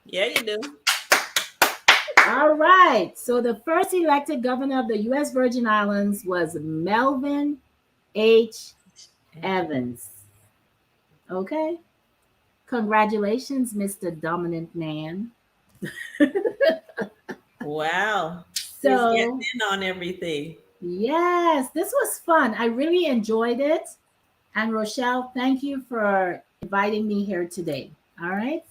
Yeah, you do. All right. So the first elected governor of the U.S. Virgin Islands was Melvin H. Evans. Okay. Congratulations, Mr. Dominant Man. Wow. He's getting So, in on everything. yes, this was fun. I really enjoyed it. And Rochelle, thank you for inviting me here today. All right.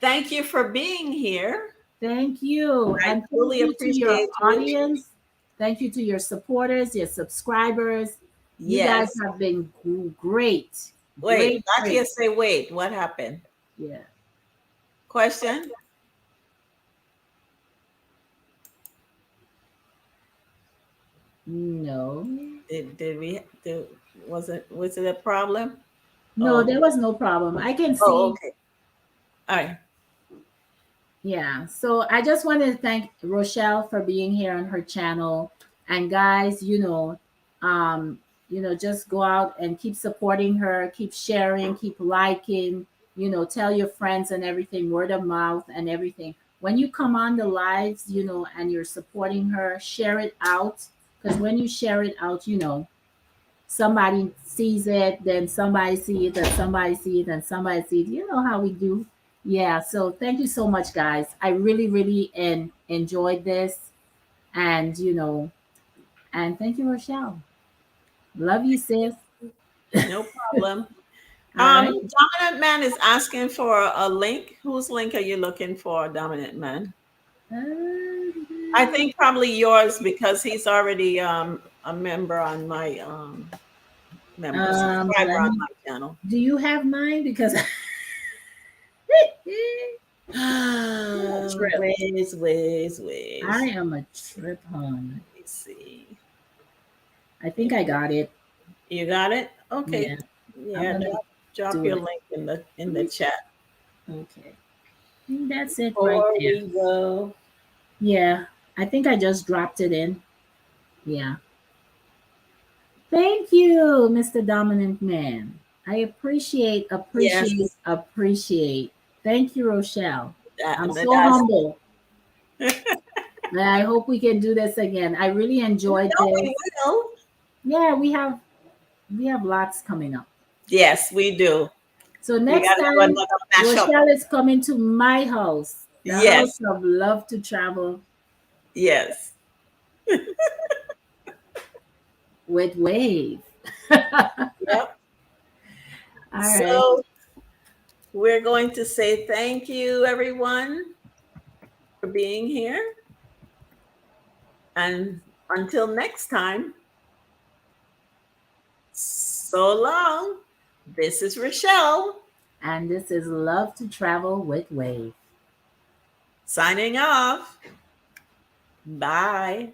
Thank you for being here. Thank you. I And thank truly you to your appreciate you. audience. Thank you to your supporters, your subscribers. You guys Yes. have been great. Wait, Great, not great. yet say wait. What happened? Yeah. Question? No. Did we do was it a problem? No, Oh, there was no problem. I can oh, see. okay. All right. Yeah. So I just want to thank Rochelle for being here on her channel. And guys, just go out and keep supporting her, keep sharing, keep liking, tell your friends and everything, word of mouth and everything. when you come on the lives, and you're supporting her, share it out. Because when you share it out, somebody sees it, then somebody see it, and somebody see it, and somebody see it. You know how we do. Yeah. So thank you so much, guys. I really, really enjoyed this, and and thank you, Rochelle. Love you, sis. No problem. All right. Dominant Man is asking for a link. Whose link are you looking for, Dominant Man? I think probably yours because he's already a member on my subscriber Let on me. my channel. Do you have mine? Because I'm a trip. I Ways. am a trip, hon. Let me see. I think I got it. You got it? Okay. Yeah, I'm Yeah, gonna drop do your it. link in the Let me see. chat. Okay. I think that's it right Before there. we go. Yeah, I think I just dropped it in. Yeah. Thank you, Mr. Dominant Man. I appreciate, appreciate, Yes, appreciate. Thank you, Rochelle. I'm so that's humble. And I hope we can do this again. I really enjoyed no, we this. will. Yeah, we have lots coming up. Yes, we do. So We next gotta do time, another mashup. Rochelle is coming to my house, the house Yes, of love to travel yes. with Wave. All Yep. right. So we're going to say thank you, everyone, for being here. And until next time, so long. This is Rochelle And this is Love to Travel with Wave. signing off. Bye.